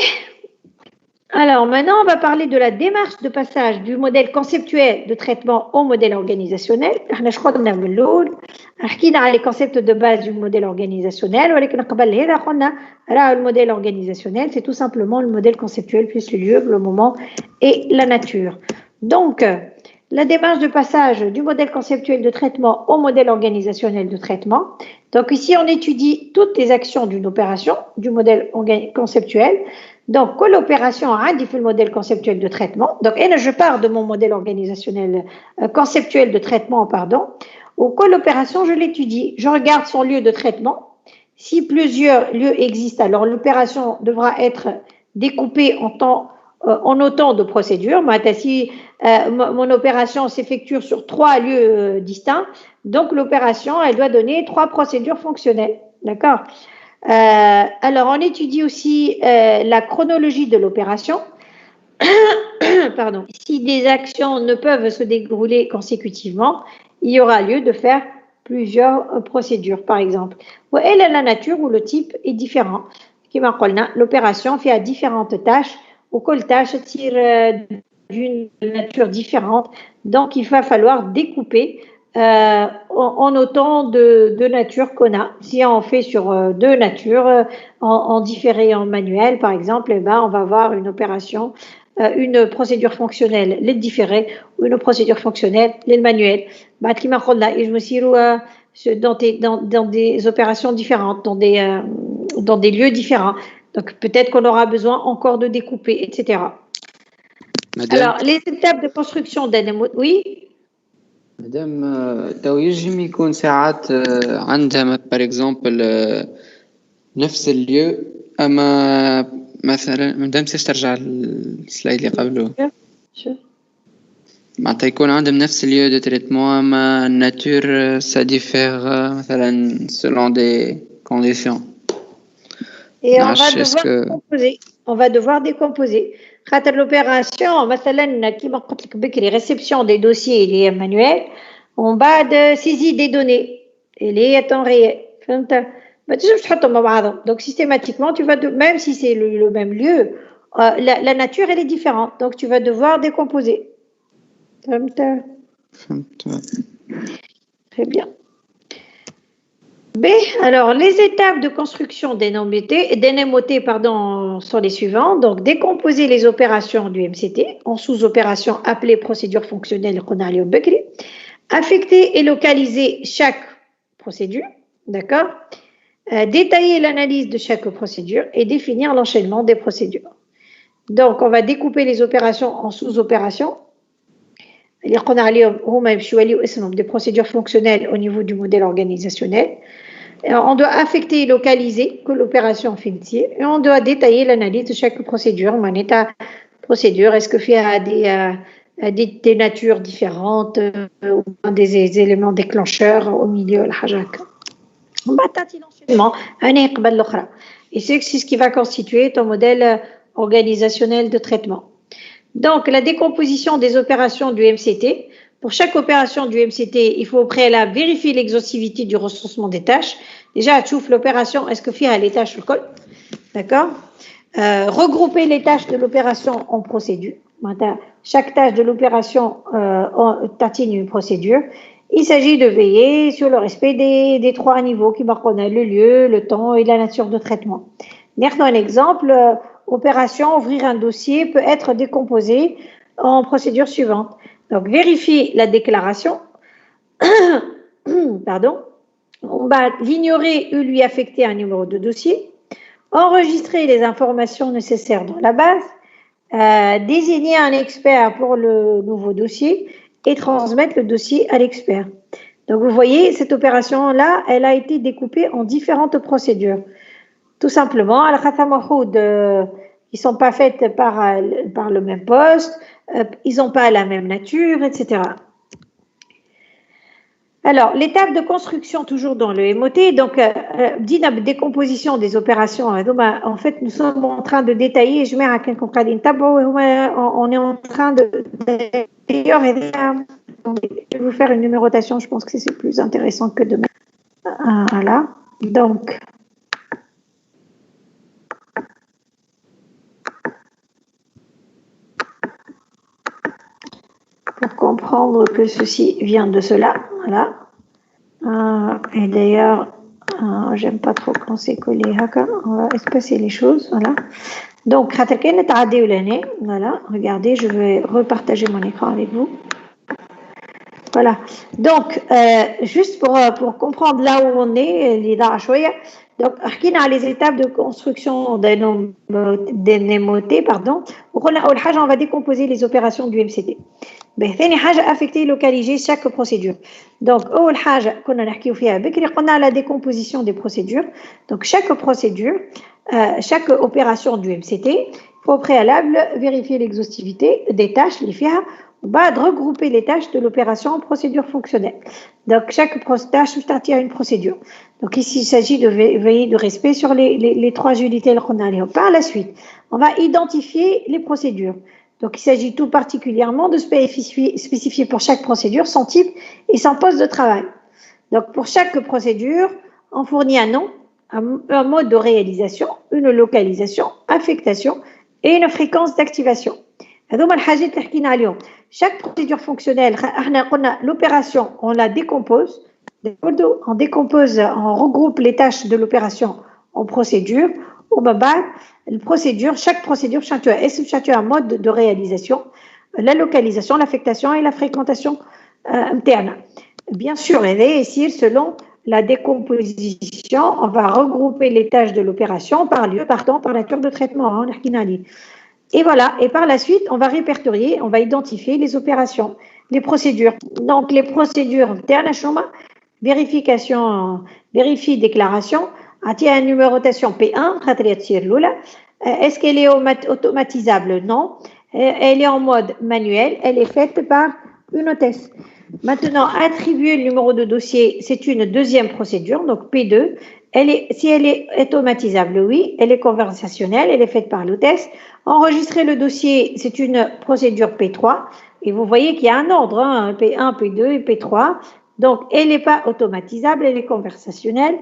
Speaker 1: Alors maintenant, on va parler de la démarche de passage du modèle conceptuel de traitement au modèle organisationnel. Je crois qu'on a vu l'autre. On a les concepts de base du modèle organisationnel. Le modèle organisationnel, c'est tout simplement le modèle conceptuel plus le lieu, le moment et la nature. Donc, la démarche de passage du modèle conceptuel de traitement au modèle organisationnel de traitement. Donc ici, on étudie toutes les actions d'une opération, du modèle conceptuel. Donc, l'opération a fait le modèle conceptuel de traitement. Donc, je pars de mon modèle organisationnel conceptuel de traitement, pardon. Au l'opération, je l'étudie. Je regarde son lieu de traitement. Si plusieurs lieux existent, alors l'opération devra être découpée en autant de procédures. Si mon opération s'effectue sur 3 lieux distincts, donc l'opération, elle doit donner 3 procédures fonctionnelles. D'accord? Alors, on étudie aussi la chronologie de l'opération. Pardon. Si des actions ne peuvent se dérouler consécutivement, il y aura lieu de faire plusieurs procédures, par exemple. Et la nature ou le type est différent. L'opération fait à différentes tâches, ou quelle tâche tire d'une nature différente. Donc, il va falloir découper en autant de natures qu'on a. Si on fait sur 2 natures, en différé et en manuel, par exemple, eh ben, on va avoir une opération, une procédure fonctionnelle, les différés, ou une procédure fonctionnelle, les manuels. Et je me suis dans des opérations différentes, dans des lieux différents. Donc, peut-être qu'on aura besoin encore de découper, etc. Madame. Alors, les étapes de construction d'un... Oui.
Speaker 4: مادام تو يجم يكون ساعات عندها بار اكزومبل نفس اليو اما مثلا مادام ترجع السلايد اللي قبله معناتها يكون عندهم نفس اليو دو تريتمون اما الناتور سا ديفير مثلا selon des conditions.
Speaker 1: Et on va devoir décomposer. On va devoir décomposer. L'opération, مثلا كيما قلت لك بكري réception des dossiers اللي هي manuel, on va de saisie des données اللي هي temps réel. فهمت؟ ما تنجمش تحطهم مع بعضهم. Donc systématiquement, tu vas même si c'est le même lieu, la nature elle est différente. Donc tu vas devoir décomposer. فهمت؟ Très bien. B. Alors, les étapes de construction des NMOT sont les suivantes. Donc, décomposer les opérations du MCT en sous-opérations appelées procédures fonctionnelles qu'on a au Bekri. Affecter et localiser chaque procédure. D'accord? Détailler l'analyse de chaque procédure et définir l'enchaînement des procédures. Donc, on va découper les opérations en sous-opérations. Des procédures fonctionnelles au niveau du modèle organisationnel. On doit affecter et localiser que l'opération fait et on doit détailler l'analyse de chaque procédure. Procédure, est-ce que fait des natures différentes ou des éléments déclencheurs au milieu et c'est ce qui va constituer ton modèle organisationnel de traitement. Donc, la décomposition des opérations du MCT pour chaque opération du MCT, il faut au préalable vérifier l'exhaustivité du recensement des tâches. Déjà, tu ouvres l'opération, est-ce que FIA les tâches le col? D'accord. Regrouper les tâches de l'opération en procédure. Chaque tâche de l'opération tatine une procédure. Il s'agit de veiller sur le respect des 3 niveaux qui marquent le lieu, le temps et la nature de traitement. Prenons un exemple. Opération, ouvrir un dossier peut être décomposé en procédure suivante. Donc, vérifier la déclaration. Pardon. On va l'ignorer ou lui affecter un numéro de dossier. Enregistrer les informations nécessaires dans la base. Désigner un expert pour le nouveau dossier et transmettre le dossier à l'expert. Donc, vous voyez, cette opération-là, elle a été découpée en différentes procédures. Tout simplement, ils ne sont pas faites par le même poste, ils n'ont pas la même nature, etc. Alors, l'étape de construction, toujours dans le MOT, donc, décomposition des opérations. En fait, nous sommes en train de détailler, on est en train de. D'ailleurs, je vais vous faire une numérotation, je pense que c'est plus intéressant que de mettre. Voilà. Donc. Pour comprendre que ceci vient de cela, voilà. Et d'ailleurs, j'aime pas trop quand c'est collé. On va espacer les choses, voilà. Donc, voilà. Regardez, je vais repartager mon écran avec vous. Voilà. Donc, juste pour comprendre là où on est, donc, les étapes de construction des MOT, pardon. On va décomposer les opérations du MCT. ثاني حاجة affecter localiser chaque procédure. Donc أول حاجة كنا نحكيو فيها بكري قلنا la décomposition des procédures. Donc chaque procédure, chaque opération du MCT, il faut au préalable vérifier l'exhaustivité des tâches les فيها وبعد regrouper les tâches de l'opération en procédure fonctionnelle. Donc chaque tâche à une procédure. Donc ici il s'agit de veiller de respect sur les 3 unités qu'on a. Par la suite, on va identifier les procédures. Donc, il s'agit tout particulièrement de spécifier pour chaque procédure son type et son poste de travail. Donc, pour chaque procédure, on fournit un nom, un mode de réalisation, une localisation, affectation et une fréquence d'activation. Chaque procédure fonctionnelle, l'opération, on la décompose. On regroupe les tâches de l'opération en procédure. Chaque procédure a un mode de réalisation, la localisation, l'affectation et la fréquentation interne. Bien sûr, ici, selon la décomposition, on va regrouper les tâches de l'opération par lieu, par temps, par nature de traitement. Et voilà, et par la suite, on va répertorier, on va identifier les opérations, les procédures. Donc, les procédures internes, vérification, vérifie déclaration, il y a une numérotation P1, est-ce qu'elle est automatisable? Non. Elle est en mode manuel, elle est faite par une hôtesse. Maintenant, attribuer le numéro de dossier, c'est une deuxième procédure, donc P2. Si elle est automatisable, oui. Elle est conversationnelle, elle est faite par l'hôtesse. Enregistrer le dossier, c'est une procédure P3. Et vous voyez qu'il y a un ordre, P1, P2 et P3. Donc, elle n'est pas automatisable, elle est conversationnelle.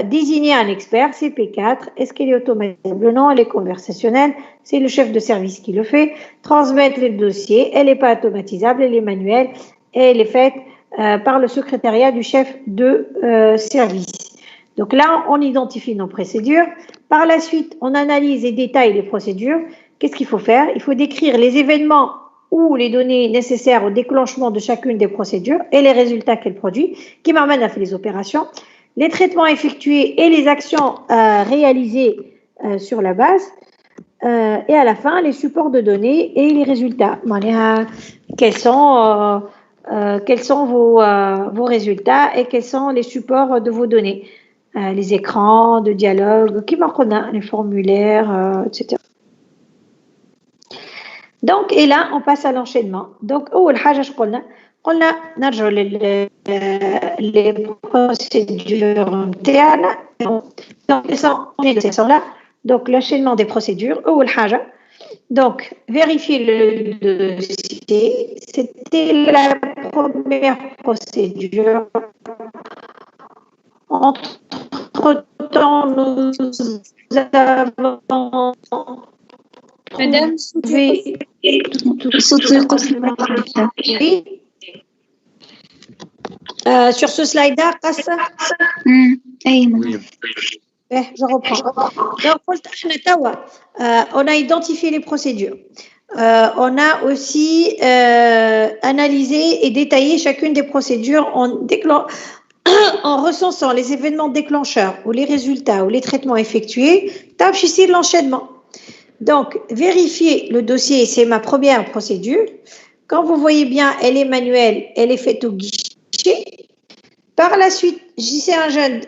Speaker 1: Désigner un expert, c'est P4. Est-ce qu'elle est automatisable? Non, elle est conversationnelle. C'est le chef de service qui le fait. Transmettre le dossier, elle n'est pas automatisable, elle est manuelle. Et elle est faite par le secrétariat du chef de service. Donc là, on identifie nos procédures. Par la suite, on analyse et détaille les procédures. Qu'est-ce qu'il faut faire? Il faut décrire les événements ou les données nécessaires au déclenchement de chacune des procédures et les résultats qu'elle produit, qui m'amènent à faire les opérations, les traitements effectués et les actions réalisées sur la base, et à la fin, les supports de données et les résultats. Quels sont vos résultats et quels sont les supports de vos données, les écrans de dialogue, les formulaires, etc. Donc, et là, on passe à l'enchaînement. Donc, أول حاجة قلنا نرجع les procédures تاعنا. Donc, elles sont là. Donc, l'enchaînement des procédures. أول حاجة Donc, vérifier le dossier, c'était la première procédure. Entre-temps, nous avons
Speaker 2: Madame,
Speaker 1: trouvé sur ce slide-là, je reprends. Donc, on a identifié les procédures. On a aussi analysé et détaillé chacune des procédures en recensant les événements déclencheurs ou les résultats ou les traitements effectués. Ici l'enchaînement. Donc, vérifier le dossier, c'est ma première procédure. Quand vous voyez bien, elle est manuelle, elle est faite au guichet. Par la suite, c'est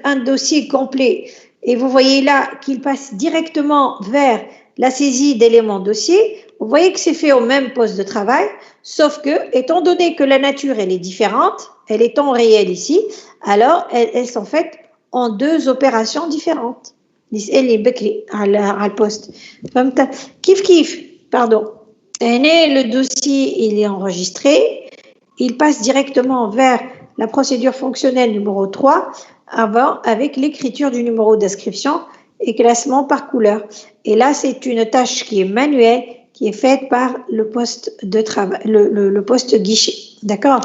Speaker 1: un dossier complet et vous voyez là qu'il passe directement vers la saisie d'éléments dossier. Vous voyez que c'est fait au même poste de travail, sauf que, étant donné que la nature, elle est différente, elle est en réel ici, alors elles sont faites en deux opérations différentes. Elle est bâclée à le poste. Pardon. Le dossier, il est enregistré, il passe directement vers la procédure fonctionnelle numéro 3 avant, avec l'écriture du numéro d'inscription et classement par couleur. Et là, c'est une tâche qui est manuelle, qui est faite par le poste de travail, le poste guichet. D'accord?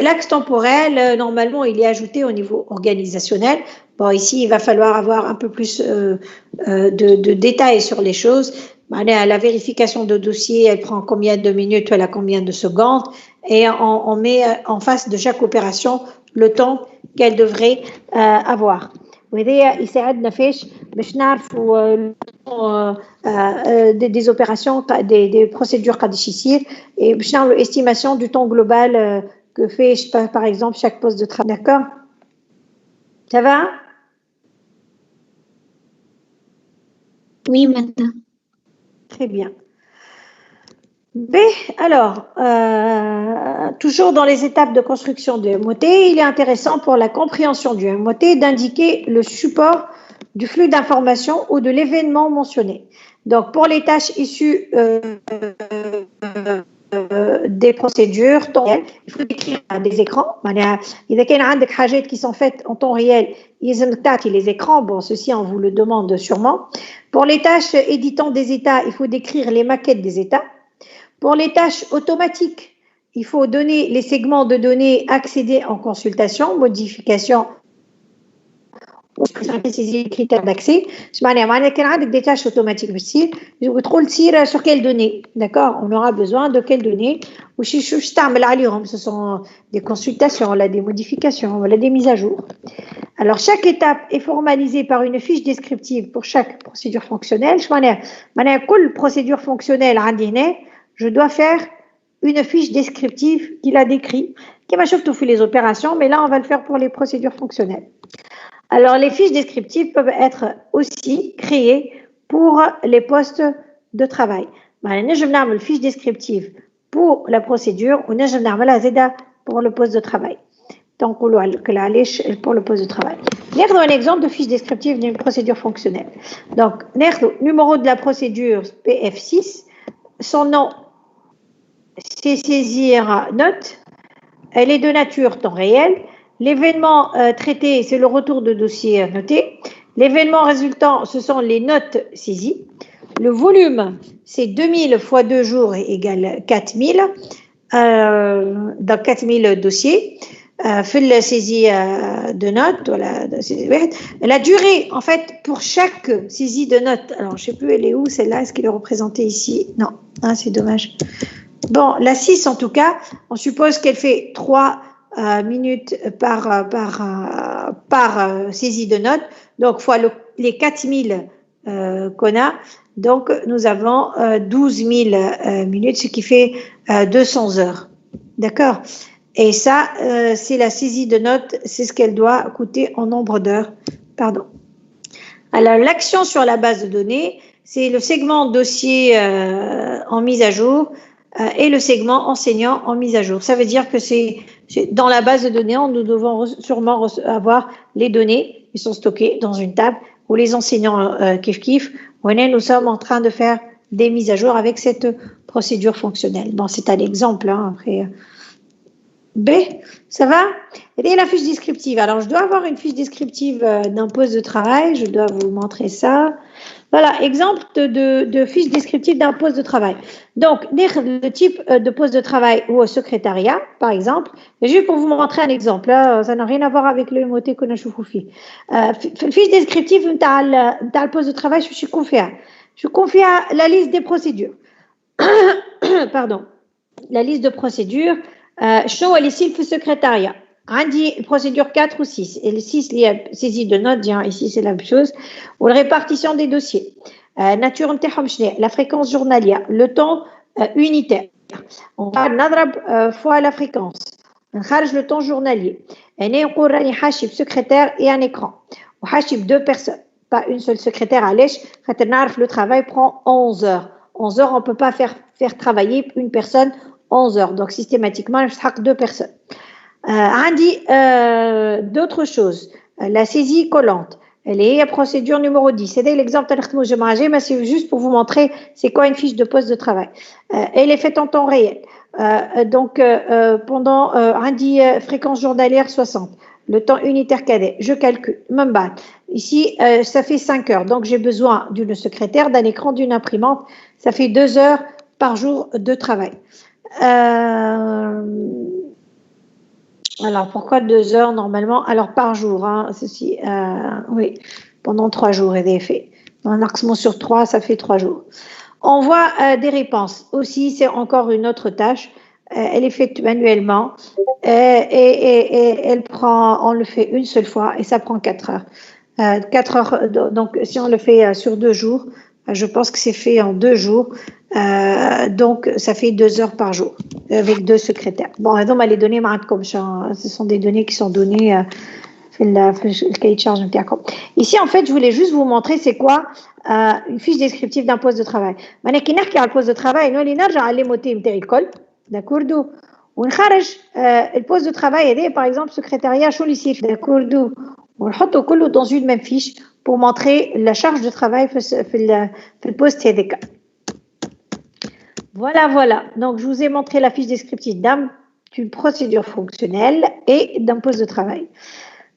Speaker 1: L'axe temporel, normalement, il est ajouté au niveau organisationnel. Bon, ici, il va falloir avoir un peu plus de détails sur les choses. La vérification de dossier, elle prend combien de minutes, elle a combien de secondes, et on met en face de chaque opération le temps qu'elle devrait avoir. وهذا يساعدنا فاش باش نعرفوا des opérations, des procédures قداش يصير et باش نعملوا estimation du temps global que fait par exemple chaque poste de travail. D'accord? Ça va?
Speaker 2: Oui, madame.
Speaker 1: Très bien. B, alors, toujours dans les étapes de construction du MOT, il est intéressant pour la compréhension du MOT d'indiquer le support du flux d'informations ou de l'événement mentionné. Donc, pour les tâches issues des procédures, il faut décrire des écrans. Il y a des حاجات qui sont faites en temps réel, les écrans, bon, ceci on vous le demande sûrement. Pour les tâches éditant des états, il faut décrire les maquettes des états. Pour les tâches automatiques, il faut donner les segments de données, accéder en consultation, modification, ou préciser les critères d'accès. Je m'en des tâches automatiques aussi. Je vous trouve sur quelles données, d'accord? On aura besoin de quelles données? Ce sont des consultations, des modifications, des mises à jour. Alors, chaque étape est formalisée par une fiche descriptive pour chaque procédure fonctionnelle. Quelle procédure fonctionnelle je dois faire une fiche descriptive qui la décrit, qui m'a surtout fait les opérations, mais là, on va le faire pour les procédures fonctionnelles. Alors, les fiches descriptives peuvent être aussi créées pour les postes de travail. Je vais une fiche descriptive pour la procédure ou je vais pour le poste de travail. Donc, pour le poste de travail. Nous un exemple de fiche descriptive d'une procédure fonctionnelle. Donc, numéro de la procédure PF6, son nom, c'est saisir note, elle est de nature temps réel. L'événement traité, c'est le retour de dossier noté. L'événement résultant, ce sont les notes saisies. Le volume, c'est 2000 fois 2 jours égale 4000. Dans 4000 dossiers. Fait la saisie de notes. Voilà. La durée, en fait, pour chaque saisie de notes, alors je ne sais plus, elle est où celle-là? Est-ce qu'elle est représentée ici? Non, c'est dommage. Bon, la 6, en tout cas, on suppose qu'elle fait 3 minutes par saisie de notes, donc fois les 4000 qu'on a, donc nous avons 12 000 minutes, ce qui fait 200 heures. D'accord? Et ça, c'est la saisie de notes, c'est ce qu'elle doit coûter en nombre d'heures. Pardon. Alors, l'action sur la base de données, c'est le segment dossier en mise à jour et le segment enseignant en mise à jour. Ça veut dire que c'est dans la base de données, nous devons sûrement avoir les données qui sont stockées dans une table où les enseignants kiff, où nous sommes en train de faire des mises à jour avec cette procédure fonctionnelle. Bon, c'est un exemple, hein, après. B, ça va? Et la fiche descriptive. Alors, je dois avoir une fiche descriptive d'un poste de travail. Je dois vous montrer ça. Voilà, exemple de fiche descriptive d'un poste de travail. Donc, le type de poste de travail ou au secrétariat, par exemple. Et juste pour vous montrer un exemple, là, ça n'a rien à voir avec le mot qu'on a choufi. Fiche descriptive dans le poste de travail, je suis confiée. Je confie à la liste des procédures. Pardon. La liste de procédures. شنو اللي يصير في السكرتارية عندي procédure 4 ou 6 et le 6 il y a saisie de notes ici c'est la même chose ou la répartition des dossiers nature نتاعهم شنو la fréquence journalière le temps unitaire on va نضرب fois la fréquence نخرج le temps journalier أنا نقول راني حاشي secrétaire et un écran وحاشي 2 personnes pas une seule secrétaire علاش خاطر نعرف le travail prend 11 heures 11 heures on peut pas faire travailler une personne 11 heures. Donc, systématiquement, je traque 2 personnes. D'autres choses. La saisie collante. Elle est à procédure numéro 10. C'est l'exemple que je m'ai mais c'est juste pour vous montrer c'est quoi une fiche de poste de travail. Elle est faite en temps réel. Donc, pendant fréquence journalière 60. Le temps unitaire cadet. Je calcule. Même bas. Ici, ça fait 5 heures. Donc, j'ai besoin d'une secrétaire, d'un écran, d'une imprimante. Ça fait 2 heures par jour de travail. Alors, pourquoi 2 heures normalement? Alors, par jour, hein, ceci, oui, pendant 3 jours, il est fait. Un arc sur 3, ça fait 3 jours. On voit des réponses. Aussi, c'est encore une autre tâche. Elle est faite manuellement et elle prend, on le fait une seule fois et ça prend 4 heures. 4 heures, donc si on le fait sur 2 jours, je pense que c'est fait en 2 jours. Donc, ça fait 2 heures par jour avec 2 secrétaires. Bon, donc, les données, ce sont des données qui sont données le cahier de charge. Ici, en fait, je voulais juste vous montrer c'est quoi une fiche descriptive d'un poste de travail. Maintenant, qui n'a qu'un poste de travail, nous, les narja les motifs de l'école, d'accord, d'où on charge le poste de travail, par exemple, secrétariat, cholisif, d'accord, d'où on le met dans une même fiche pour montrer la charge de travail le poste TDK. Voilà. Donc, je vous ai montré la fiche descriptive d'une procédure fonctionnelle et d'un poste de travail.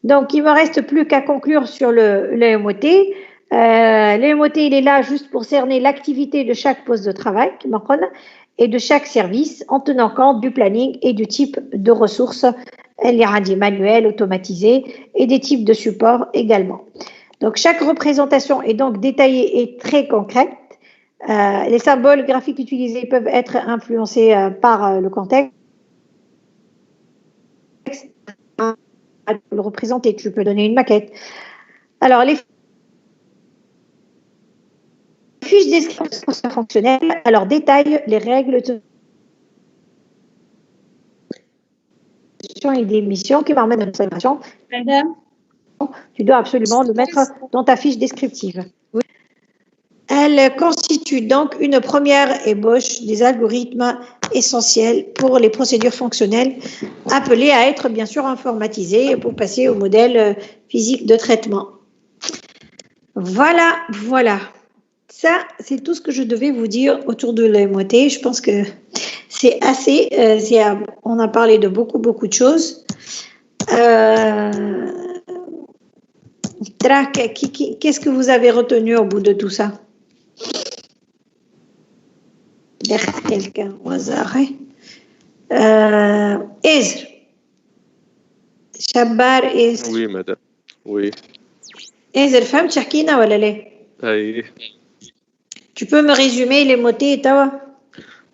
Speaker 1: Donc, il ne me reste plus qu'à conclure sur le MOT. Le MOT, il est là juste pour cerner l'activité de chaque poste de travail et de chaque service en tenant compte du planning et du type de ressources, les manuels, automatisés et des types de supports également. Donc, chaque représentation est donc détaillée et très concrète. Les symboles graphiques utilisés peuvent être influencés par le contexte. Le représenter, tu peux donner une maquette. Alors, les fiches descriptives fonctionnelles, alors détaillent les règles de et des missions qui permettent de l'observation. Tu dois absolument le mettre dans ta fiche descriptive. Oui. Elle constitue donc une première ébauche des algorithmes essentiels pour les procédures fonctionnelles appelées à être bien sûr informatisées pour passer au modèle physique de traitement. Voilà. Ça, c'est tout ce que je devais vous dire autour de l'MOT. Je pense que c'est assez. On a parlé de beaucoup de choses. Qu'est-ce que vous avez retenu au bout de tout ça? Quelqu'un au hasard. Ezra. Chabar Ezra.
Speaker 5: Oui, madame. Oui.
Speaker 1: Ezra, femme, tu as ou la
Speaker 5: أي
Speaker 1: Tu peux me résumer les mots توا؟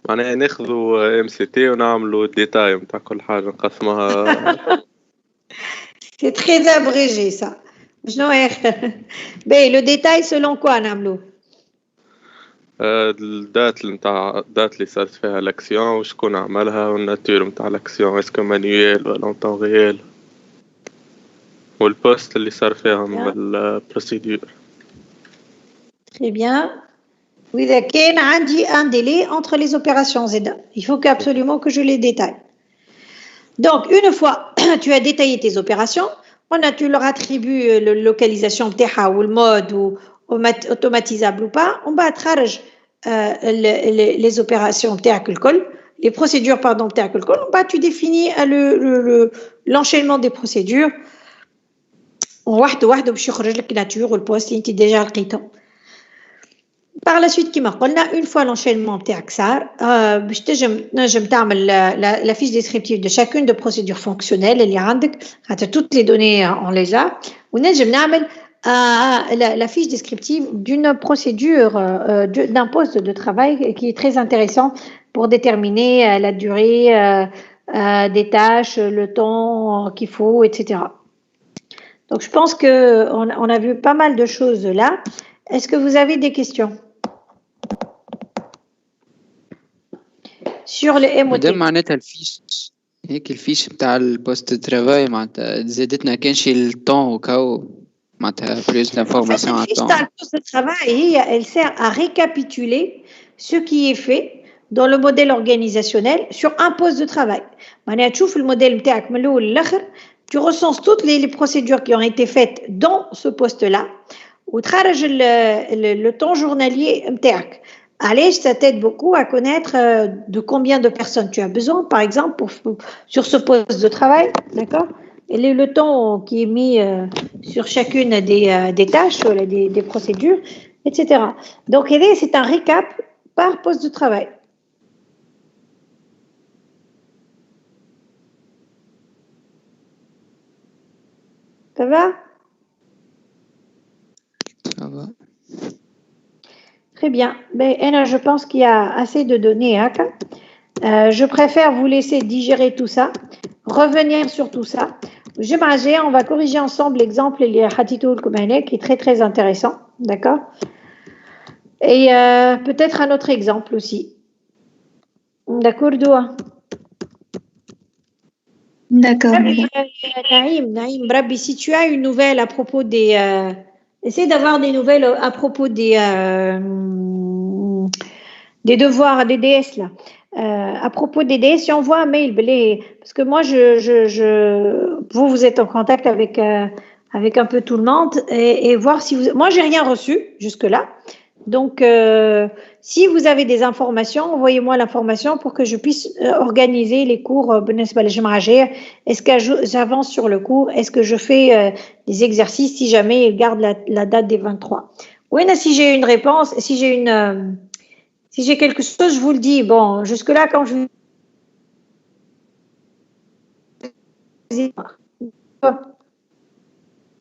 Speaker 5: معناها ناخذوا MCT ونعملوا الديتاي نتاع كل حاجة نقسمها.
Speaker 1: C'est très abrégé ça. شنو le détail selon quoi نعملو؟
Speaker 5: الدات اللي صارت فيها لاكسيون وشكون عملها والناتور نتاع لاكسيون اسكو مانيوال ولا اون طون ريال والبوست اللي صار فيهم البروسيدور.
Speaker 1: Très bien. Oui, il y a un délai entre les opérations ZEDA. Il faut absolument que je les détaille. Donc, une fois tu as détaillé tes opérations, tu leur attribues la localisation ou le mode ou automatisable ou pas, on va تخرج les opérations بتاعك الكل, les procédures pardon بتاعك الكل, bah tu définis l'enchaînement des procédures واحده واحده باش يخرج لك ناتور والبوست اللي انت ديجا لقيته. Par la suite كما قلنا une fois l'enchaînement بتاعك صار باش تنجم تعمل la fiche descriptive de chacune de procédures fonctionnelles اللي عندك, خاطر toutes les données on les a, ونجم نعمل la fiche descriptive d'une procédure d'un poste de travail qui est très intéressant pour déterminer la durée des tâches, le temps qu'il faut, etc. Donc je pense qu'on a vu pas mal de choses là. Est-ce que vous avez des questions sur le MOT?
Speaker 4: مادام معناتها الفيش بتاع البوست ترافاي معناتها زادتنا كان شي الطون وكاو معناتها plus d'informations
Speaker 1: La fiche de poste de travail, elle sert à récapituler ce qui est fait dans le modèle organisationnel sur un poste de travail. معناها تشوف الموديل بتاعك من الأول للآخر, tu recenses toutes les procédures qui ont été faites dans ce poste-là وتخرج le temps journalier بتاعك. Allez, ça t'aide beaucoup à connaître de combien de personnes tu as besoin, par exemple, sur ce poste de travail, d'accord? Et le temps qui est mis sur chacune des tâches, des procédures, etc. Donc, c'est un récap par poste de travail. Ça va?
Speaker 4: Ça va.
Speaker 1: Très bien. Ben, je pense qu'il y a assez de données. Hein. Je préfère vous laisser digérer tout ça, revenir sur tout ça. On va corriger ensemble l'exemple qui est très très intéressant. D'accord? Et peut-être un autre exemple aussi. D'accord, Doua?
Speaker 2: D'accord.
Speaker 1: Naïm, Brabi, si tu as une nouvelle à propos des... essaie d'avoir des nouvelles à propos des devoirs, des DS là. À propos des DS, si on voit un mail, parce que moi, vous êtes en contact avec un peu tout le monde et voir si vous... Moi, j'ai rien reçu jusque-là. Donc, si vous avez des informations, envoyez-moi l'information pour que je puisse organiser les cours. Est-ce que j'avance sur le cours? Est-ce que je fais des exercices si jamais il garde la date des 23? Oui, si j'ai une réponse, si j'ai quelque chose, je vous le dis. Bon, jusque-là, quand je...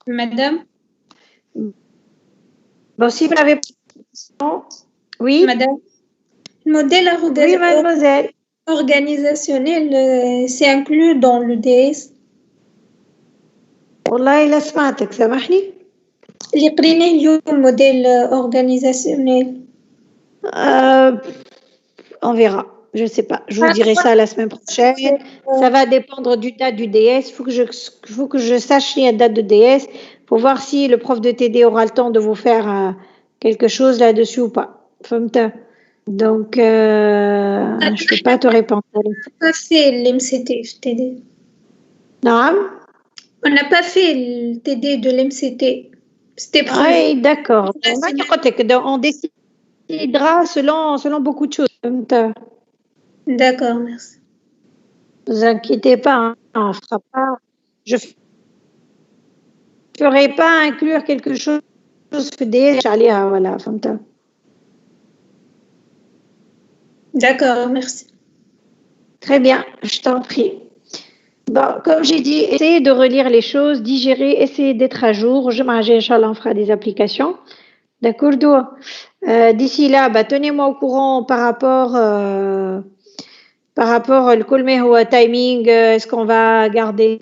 Speaker 6: Madame?
Speaker 1: Bon, si vous n'avez pas... Oui,
Speaker 6: Madame? Le modèle
Speaker 1: oui, mademoiselle.
Speaker 6: organisationnel, c'est inclus dans le DS.
Speaker 1: والله لا سمعتك, سامحني.
Speaker 6: اللي قريناه اليوم modèle organisationnel.
Speaker 1: On verra. Je ne sais pas. Je vous dirai ça la semaine prochaine. Ça va dépendre du date du DS. Il faut que je sache la date de DS pour voir si le prof de TD aura le temps de vous faire quelque chose là-dessus ou pas. Donc, je ne peux pas te répondre.
Speaker 6: On n'a pas fait l'MCT, TD.
Speaker 1: Non?
Speaker 6: On n'a pas fait le TD de l'MCT. C'était prévu.
Speaker 1: Oui, d'accord. On décidera selon beaucoup de choses.
Speaker 6: D'accord, merci.
Speaker 1: Ne vous inquiétez pas, hein, on ne fera pas. Je ne ferai pas inclure quelque chose voilà.
Speaker 6: D'accord, merci.
Speaker 1: Très bien, je t'en prie. Bon, comme j'ai dit, essayez de relire les choses, digérer, essayez d'être à jour. Inch'Allah, on fera des applications. D'accord, d'ici là, tenez-moi au courant par rapport au timing. Est-ce qu'on va garder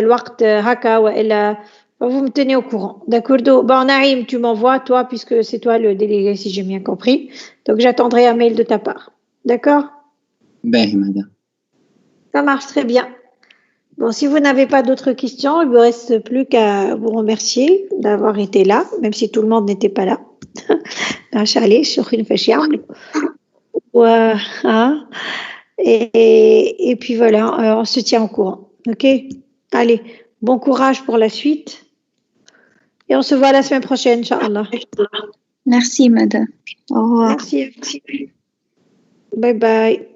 Speaker 1: le وقت هكا وإلا vous me tenez au courant. D'accord. Bon, Naïm, tu m'envoies, toi, puisque c'est toi le délégué, si j'ai bien compris. Donc, j'attendrai un mail de ta part. D'accord?
Speaker 4: باهي madame.
Speaker 1: Ça marche très bien. Bon, si vous n'avez pas d'autres questions, il ne me reste plus qu'à vous remercier d'avoir été là, même si tout le monde n'était pas là. Et puis voilà, on se tient au courant. Ok? Allez, bon courage pour la suite. Et on se voit la semaine prochaine, Inch'Allah.
Speaker 2: Merci, madame. Au revoir.
Speaker 1: Merci. Bye bye.